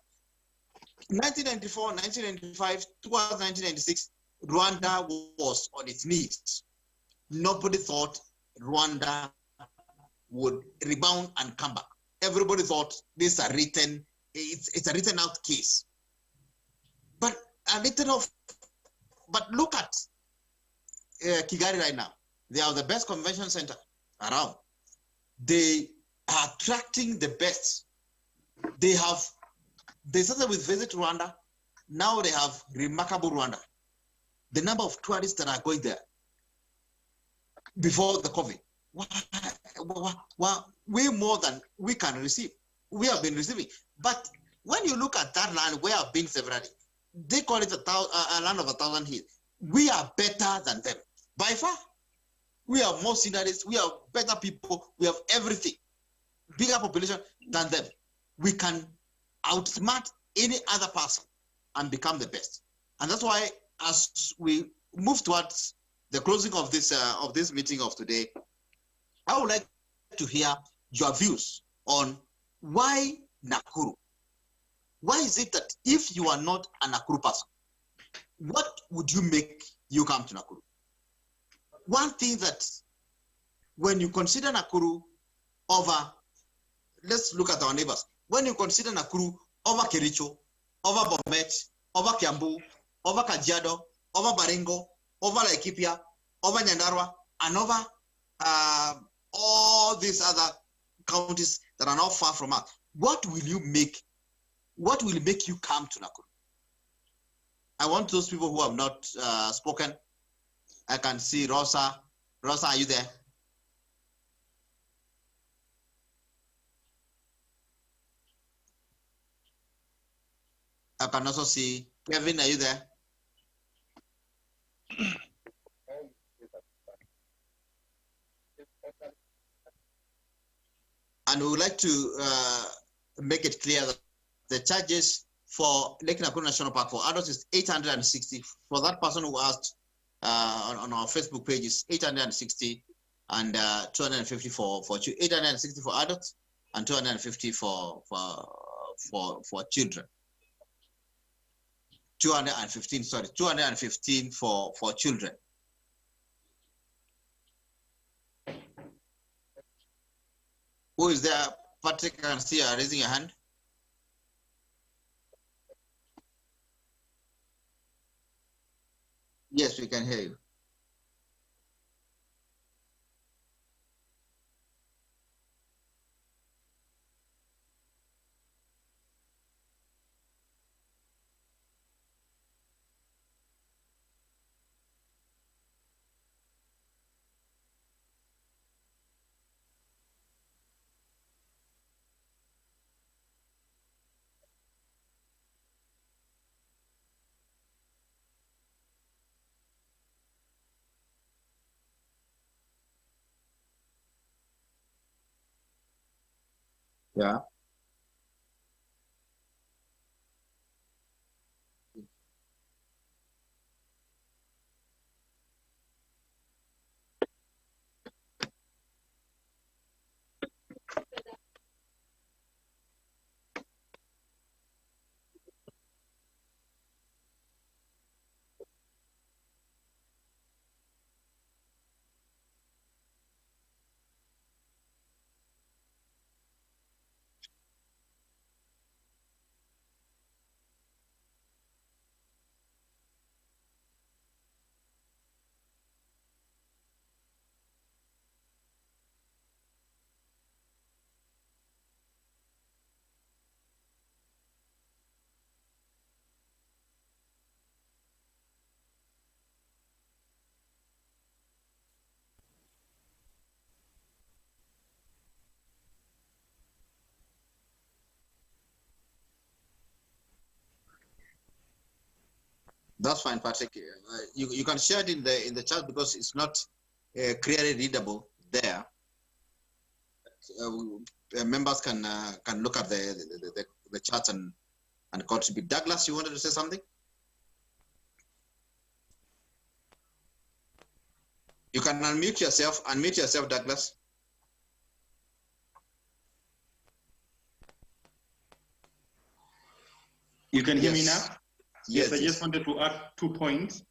1994, 1995, towards 1996, Rwanda was on its knees. Nobody thought Rwanda would rebound and come back. Everybody thought it's a written out case. But look at Kigali right now. They are the best convention center around. They are attracting the best. They started with Visit Rwanda. Now they have Remarkable Rwanda. The number of tourists that are going there before the COVID, way more than we can receive. We have been receiving. But when you look at that land where I've been severally, they call it a land of 1,000 hills. We are better than them by far. We have more scenarios, we have better people, we have everything, bigger population than them. We can outsmart any other person and become the best. And that's why, as we move towards the closing of this meeting of today, I would like to hear your views on why Nakuru. Why is it that if you are not a Nakuru person, what would you make you come to Nakuru? One thing that when you consider Nakuru over, let's look at our neighbors. When you consider Nakuru over Kericho, over Bomet, over Kiambu, over Kajiado, over Baringo, over Laikipia, over Nyandarua, and over all these other counties that are not far from us, what will make you come to Nakuru? I want those people who have not spoken. I can see Rosa. Rosa, are you there? I can also see Kevin, are you there? And we would like to make it clear that the charges for Lake Nakuru National Park for adults is 860. For that person who asked on our Facebook page is 860 and 250 for 860 for adults and 250 for children. 215 for children. Who is there? Patrick, I can see you raising your hand. Yes, we can hear you. Yeah. That's fine, Patrick. You can share it in the chat because it's not clearly readable there. Members can look at the charts and contribute. Douglas, you wanted to say something? You can unmute yourself. Unmute yourself, Douglas. You can hear me Yes. now? Yes, I just wanted to add 2 points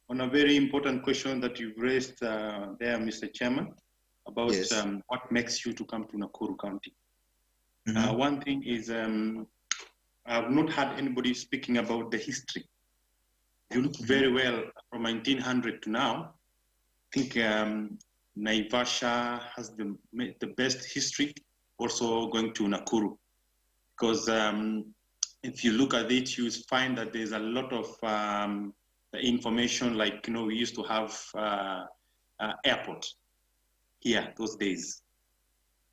on a very important question that you've raised there, Mr. Chairman, about what makes you to come to Nakuru County. One thing is I've not heard anybody speaking about the history. If you look very well from 1900 to now, I think Naivasha has the best history, also going to Nakuru. Because if you look at it, you find that there's a lot of information, like, you know, we used to have airport here those days.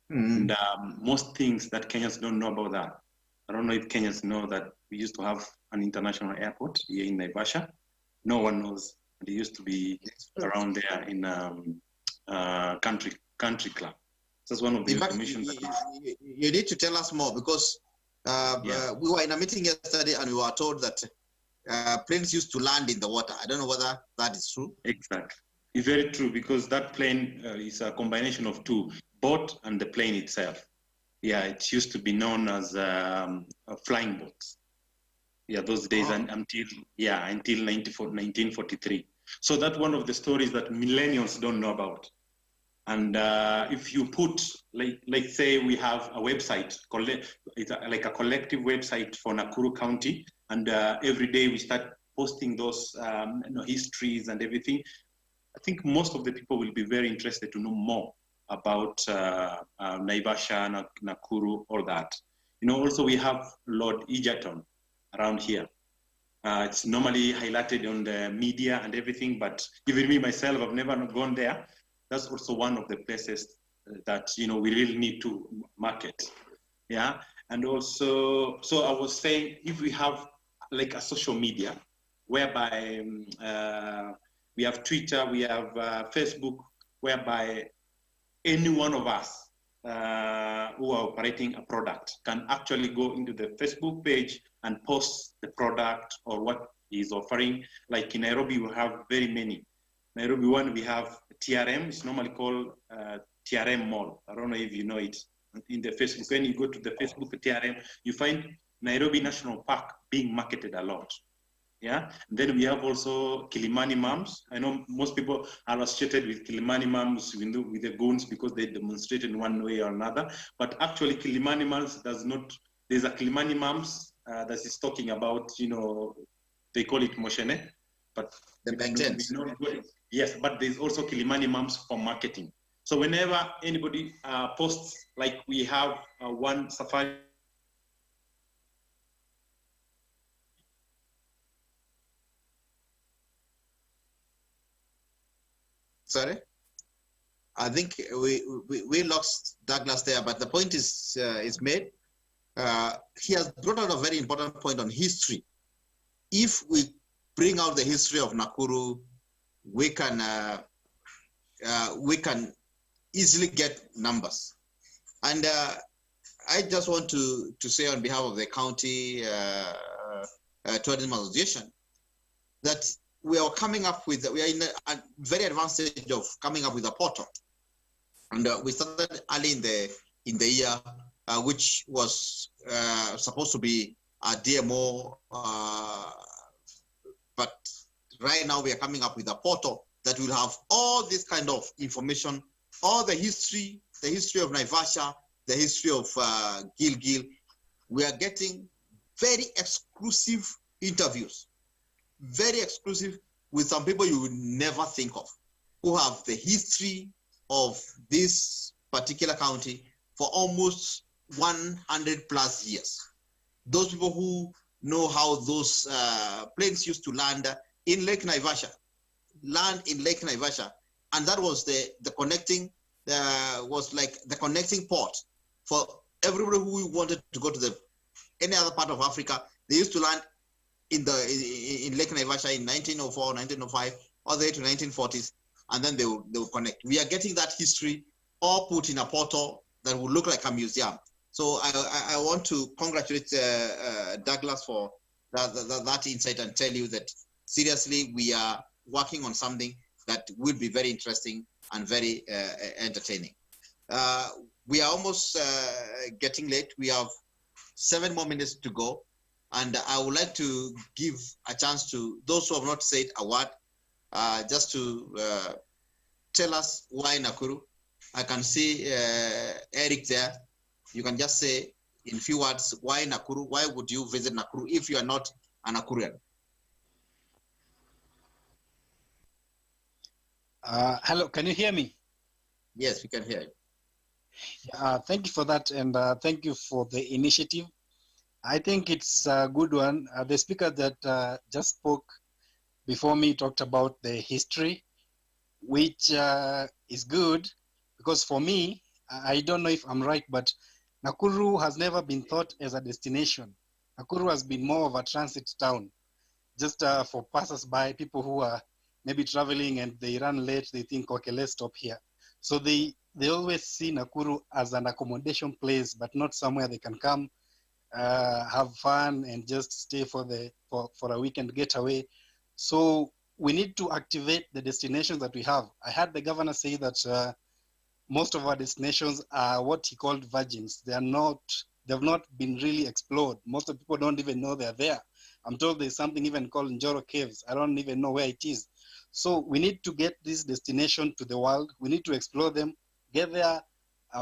And most things that Kenyans don't know about that. I don't know if Kenyans know that we used to have an international airport here in Naivasha. No one knows. They used to be around there in country club. So that's one of the information. You need to tell us more, because we were in a meeting yesterday and we were told that planes used to land in the water. I don't know whether that is true. Exactly. It's very true, because that plane is a combination of two, boat and the plane itself. Yeah, it used to be known as flying boats. Yeah, those days until 1943. So that's one of the stories that millennials don't know about. And if you put, like say we have a website, it's like a collective website for Nakuru County, and every day we start posting those histories and everything, I think most of the people will be very interested to know more about Naivasha, Nakuru, all that. You know, also we have Lord Egerton around here. It's normally highlighted on the media and everything, but even me myself, I've never gone there. That's also one of the places that, you know, we really need to market. Yeah. And also, so I was saying, if we have like a social media whereby we have Twitter, we have Facebook, whereby any one of us who are operating a product can actually go into the Facebook page and post the product or what he's offering. Like in Nairobi, we have very many. Nairobi one, we have TRM. It's normally called TRM Mall. I don't know if you know it. In the Facebook, when you go to the Facebook TRM, you find Nairobi National Park being marketed a lot. Yeah. And then we have also Kilimani Mums. I know most people are associated with Kilimani Mums with the goons because they demonstrated in one way or another. But actually, Kilimani Mums does not. There's a Kilimani Mums that is talking about, you know, they call it Moshene, but the maintenance. Yes, but there's also Kilimani Mums for marketing. So whenever anybody posts, like we have one safari. Sorry, I think we lost Douglas there, but the point is made. He has brought out a very important point on history. If we bring out the history of Nakuru, we can easily get numbers. And I just want to say on behalf of the county tourism association that we are coming up with, we are in a very advanced stage of coming up with a portal. And we started early in the year, which was supposed to be a DMO, but right now we are coming up with a portal that will have all this kind of information, all the history of Naivasha, the history of Gilgil. We are getting very exclusive interviews, very exclusive, with some people you would never think of, who have the history of this particular county for almost 100 plus years. Those people who know how those planes used to land in Lake Naivasha, and that was the connecting, was like the connecting port for everybody who wanted to go to any other part of Africa. They used to land in Lake Naivasha in 1904, 1905, all the way to 1940s, and then they will connect. We are getting that history all put in a portal that will look like a museum. So I want to congratulate Douglas for that insight and tell you that seriously we are working on something that will be very interesting and very entertaining. We are almost getting late. We have 7 more minutes to go. And I would like to give a chance to those who have not said a word, just to tell us why Nakuru. I can see Eric there. You can just say in few words, why Nakuru? Why would you visit Nakuru if you are not a Nakurian? Hello, can you hear me? Yes, we can hear you. Thank you for that, and thank you for the initiative. I think it's a good one. The speaker that just spoke before me talked about the history, which is good, because for me, I don't know if I'm right, but Nakuru has never been thought as a destination. Nakuru has been more of a transit town, just for passers-by, people who are maybe traveling and they run late, they think, okay, let's stop here. So they always see Nakuru as an accommodation place, but not somewhere they can come, have fun and just stay for a weekend getaway. So we need to activate the destinations that we have. I heard the governor say that most of our destinations are what he called virgins. They've not been really explored. Most of the people don't even know they're there. I'm told there's something even called Njoro Caves. I don't even know where it is. So we need to get this destination to the world. We need to explore them, get there,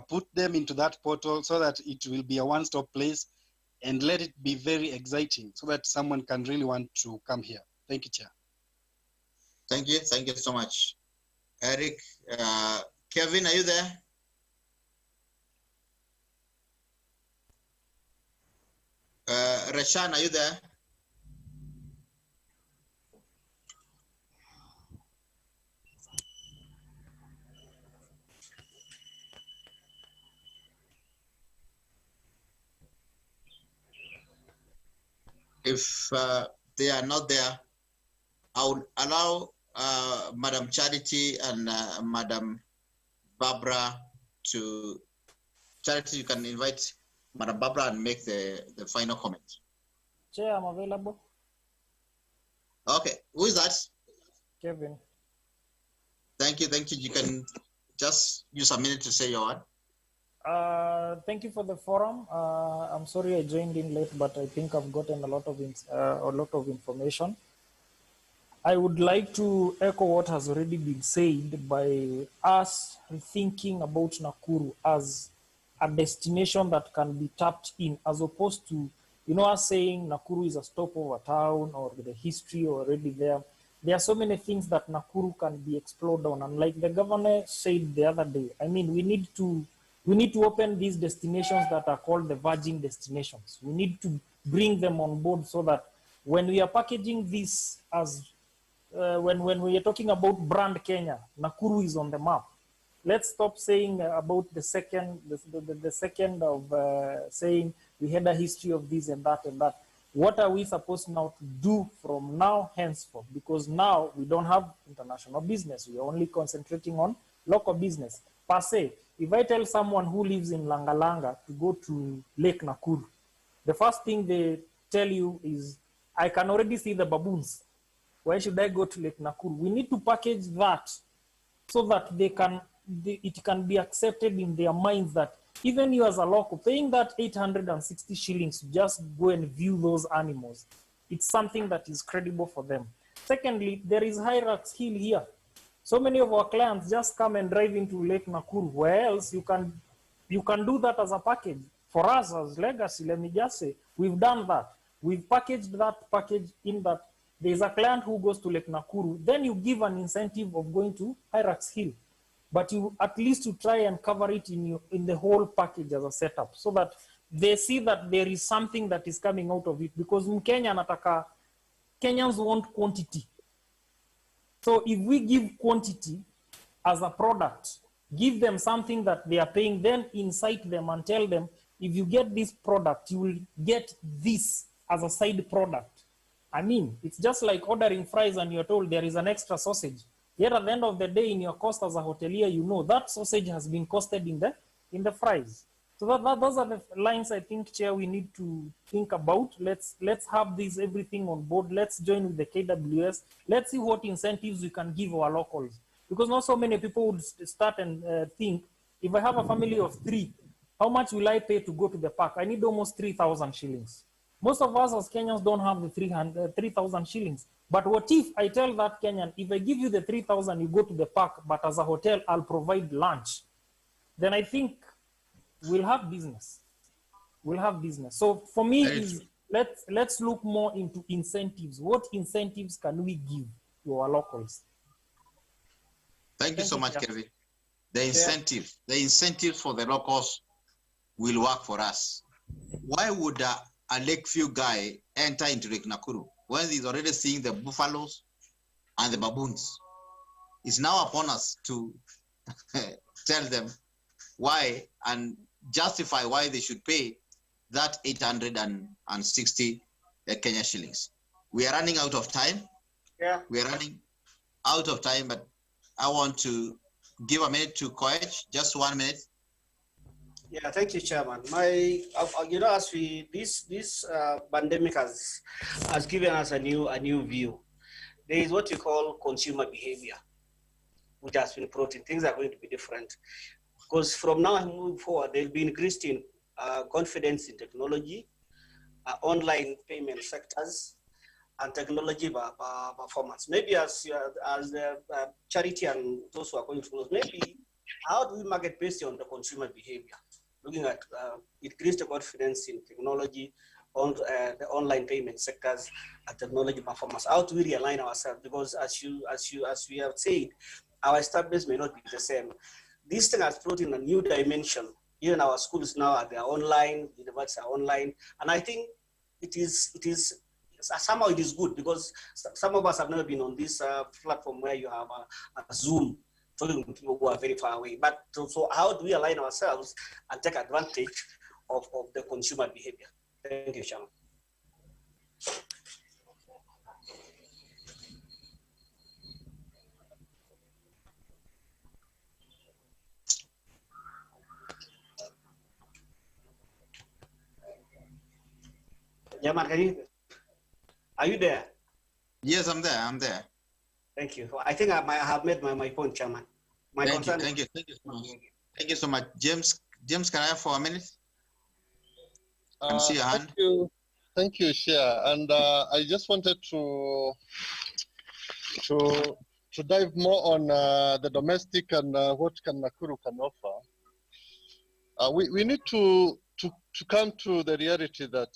put them into that portal so that it will be a one-stop place, and let it be very exciting so that someone can really want to come here. Thank you, Chair. Thank you so much. Eric, Kevin, are you there? Rashan, are you there? If they are not there, I would allow Madam Charity and Madam Barbara to... Charity, you can invite Madam Barbara and make the final comment. Chair, I'm available. Okay, who is that? Kevin. Thank you. You can just use a minute to say your word. Thank you for the forum. I'm sorry I joined in late, but I think I've gotten a lot of information. I would like to echo what has already been said by us rethinking about Nakuru as a destination that can be tapped in, as opposed to, us saying Nakuru is a stopover town or the history already there. There are so many things that Nakuru can be explored on. And like the governor said the other day, I mean, we need to open these destinations that are called the virgin destinations. We need to bring them on board so that when we are packaging this as, when we are talking about brand Kenya, Nakuru is on the map. Let's stop saying about the second of saying we had a history of this and that and that. What are we supposed now to do from now henceforth? Because now we don't have international business. We are only concentrating on local business per se. if I tell someone who lives in Langalanga to go to Lake Nakuru, the first thing they tell you is, I can already see the baboons. Why should I go to Lake Nakuru? We need to package that so that it can be accepted in their minds that even you as a local, paying that 860 shillings to just go and view those animals, it's something that is credible for them. Secondly, there is Hyrax Hill here. So many of our clients just come and drive into Lake Nakuru, where else you can do that as a package. For us as Legacy, let me just say, we've done that. We've packaged that package in that there's a client who goes to Lake Nakuru, then you give an incentive of going to Hyrax Hill. But you at least you try and cover it in the whole package as a setup so that they see that there is something that is coming out of it, because Kenyans want quantity. So if we give quantity as a product, give them something that they are paying, then incite them and tell them, if you get this product, you will get this as a side product. I mean, it's just like ordering fries and you're told there is an extra sausage. Yet at the end of the day, in your cost as a hotelier, you know that sausage has been costed in the fries. So those are the lines I think, Chair, we need to think about. Let's have everything on board. Let's join with the KWS. Let's see what incentives we can give our locals. Because not so many people would start and think, if I have a family of 3, how much will I pay to go to the park? I need almost 3,000 shillings. Most of us as Kenyans don't have the 3,000 shillings. But what if I tell that Kenyan, if I give you the 3,000, you go to the park, but as a hotel, I'll provide lunch. Then I think we'll have business. We'll have business. So for me, let's look more into incentives. What incentives can we give to our locals? Thank you so much, Kevin. The incentives for the locals will work for us. Why would a Lakeview guy enter into Lake Nakuru when he's already seeing the buffaloes and the baboons? It's now upon us to tell them why and justify why they should pay that 860 Kenya shillings. We are running out of time. Yeah. We are running out of time, but I want to give a minute to Koech, just 1 minute. Yeah, thank you, Chairman. As this pandemic has given us a new view. There is what you call consumer behavior, which has been brought in. Things are going to be different because from now and moving forward, there'll be increased in confidence in technology, online payment sectors, and technology performance. Maybe as the charity and those who are going to close, maybe how do we market based on the consumer behavior? Looking at increased confidence in technology, on the online payment sectors, and technology performance. How do we realign ourselves? Because as we have said, our established may not be the same. This thing has brought in a new dimension. Even our schools now are online, universities are online, and I think it is somehow it is good because some of us have never been on this platform where you have a Zoom talking to people who are very far away. But so how do we align ourselves and take advantage of the consumer behavior? Thank you, Chairman. Chairman, are you there? Yes, I'm there. Thank you. I think I have made my point, Chairman. Thank you so much. James, can I have for a minute? I see your hand. Thank you, Chair. And I just wanted to dive more on the domestic and what Nakuru can offer. We need to come to the reality that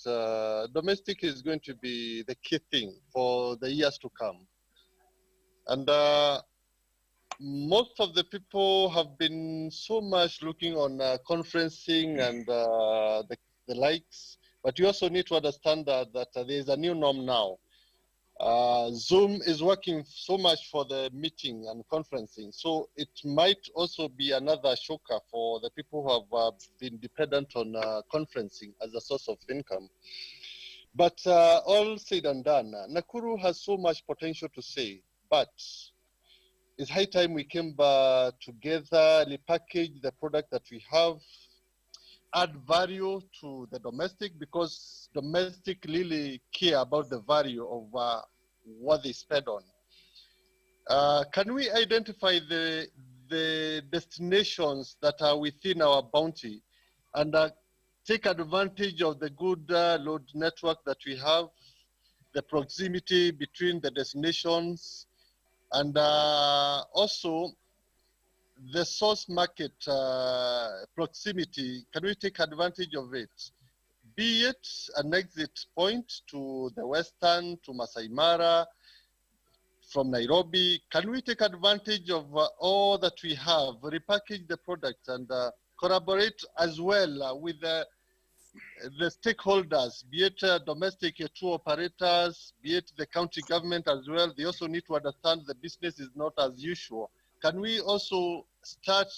domestic is going to be the key thing for the years to come. And most of the people have been so much looking on conferencing and the likes, but you also need to understand that there is a new norm now. Zoom is working so much for the meeting and conferencing, so it might also be another shocker for the people who have been dependent on conferencing as a source of income. But all said and done, Nakuru has so much potential to say, but it's high time we came together, repackage the product that we have, add value to the domestic, because domestic really care about the value of what they spend on. Can we identify the destinations that are within our bounty and take advantage of the good road network that we have, the proximity between the destinations, and also the source market proximity? Can we take advantage of it? Be it an exit point to the Western, to Masai Mara, from Nairobi. Can we take advantage of all that we have, repackage the product, and collaborate as well with the stakeholders, be it domestic tour operators, be it the county government as well? They also need to understand the business is not as usual. Can we also start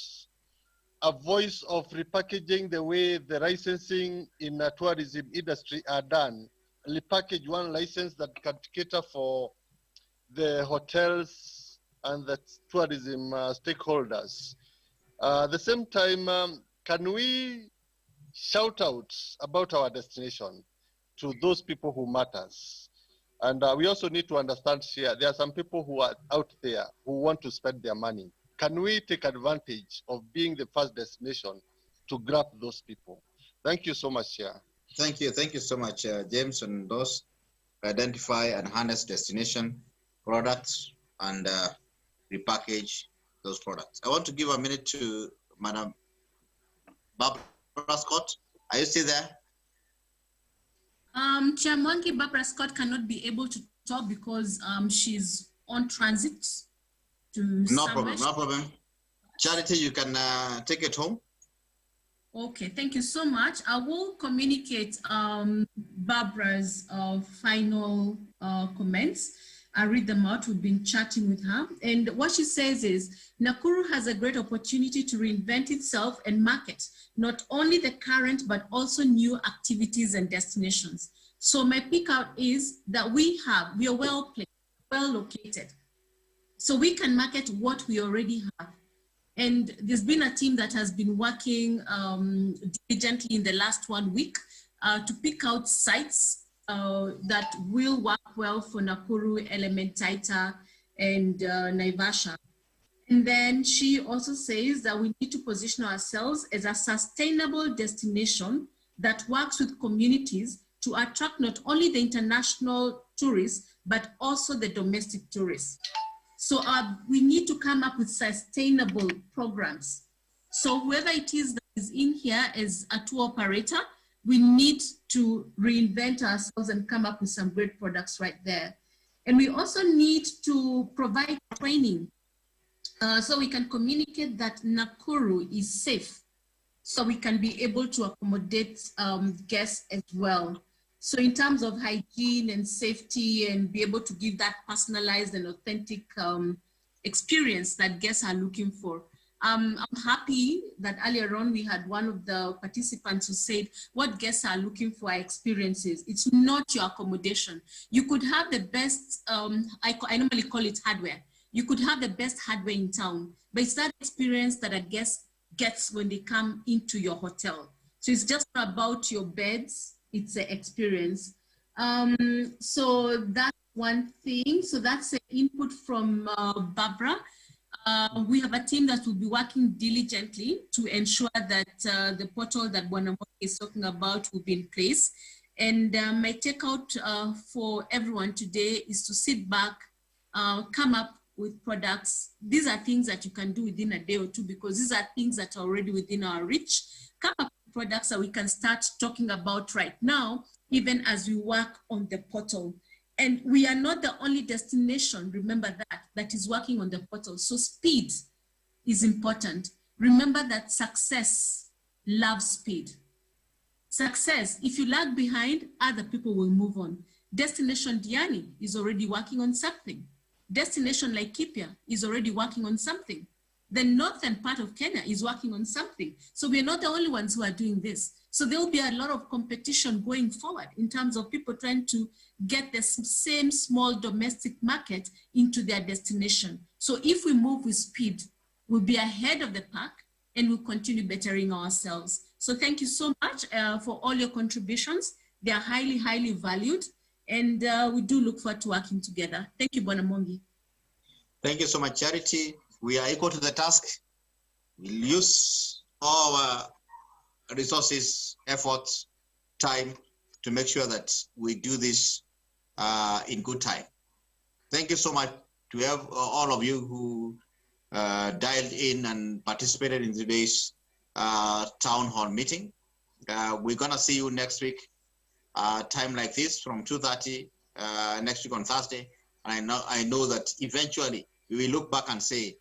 a voice of repackaging the way the licensing in the tourism industry are done? Repackage one license that can cater for the hotels and the tourism stakeholders. At the same time, can we shout out about our destination to those people who matters? And we also need to understand here, there are some people who are out there who want to spend their money. Can we take advantage of being the first destination to grab those people? Thank you so much, Chair. Thank you so much, James, and those identify and harness destination products and repackage those products. I want to give a minute to Madam Barbara Scott. Are you still there? Chair Mwangi, Barbara Scott cannot be able to talk because she's on transit to No problem. Charity, you can take it home. Okay, thank you so much. I will communicate Barbara's final comments. I'll read them out. We've been chatting with her. And what she says is, Nakuru has a great opportunity to reinvent itself and market not only the current, but also new activities and destinations. So my pick out is that we are well placed, well located. So we can market what we already have. And there's been a team that has been working diligently in the last 1 week to pick out sites that will work well for Nakuru, Elementaita, and Naivasha. And then she also says that we need to position ourselves as a sustainable destination that works with communities to attract not only the international tourists, but also the domestic tourists. So we need to come up with sustainable programs. So whoever it is that is in here as a tour operator, we need to reinvent ourselves and come up with some great products right there. And we also need to provide training so we can communicate that Nakuru is safe, so we can be able to accommodate guests as well. So in terms of hygiene and safety, and be able to give that personalized and authentic experience that guests are looking for. I'm happy that earlier on we had one of the participants who said what guests are looking for are experiences. It's not your accommodation. You could have the best, I normally call it hardware. You could have the best hardware in town, but it's that experience that a guest gets when they come into your hotel. So it's just about your beds, it's the experience. So that's one thing. So that's an input from Barbara. We have a team that will be working diligently to ensure that the portal that Bwana is talking about will be in place. And my takeout for everyone today is to sit back, come up with products. These are things that you can do within a day or two, because these are things that are already within our reach. Come up with products that we can start talking about right now, even as we work on the portal. And we are not the only destination, remember that is working on the portal. So speed is important. Remember that success loves speed. Success, if you lag behind, other people will move on. Destination Diani is already working on something. Destination Laikipia is already working on something. the northern part of Kenya is working on something. So we're not the only ones who are doing this. So there will be a lot of competition going forward in terms of people trying to get the same small domestic market into their destination. So if we move with speed, we'll be ahead of the pack and we'll continue bettering ourselves. So thank you so much for all your contributions. They are highly, highly valued. And we do look forward to working together. Thank you, Bwana Mwangi. Thank you so much, Charity. We are equal to the task. We'll use all our resources, efforts, time to make sure that we do this in good time. Thank you so much to all of you who dialed in and participated in today's town hall meeting. We're gonna see you next week, time like this from 2:30 next week on Thursday. And I know that eventually we will look back and say,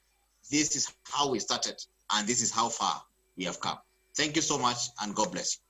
this is how we started and this is how far we have come. Thank you so much and God bless you.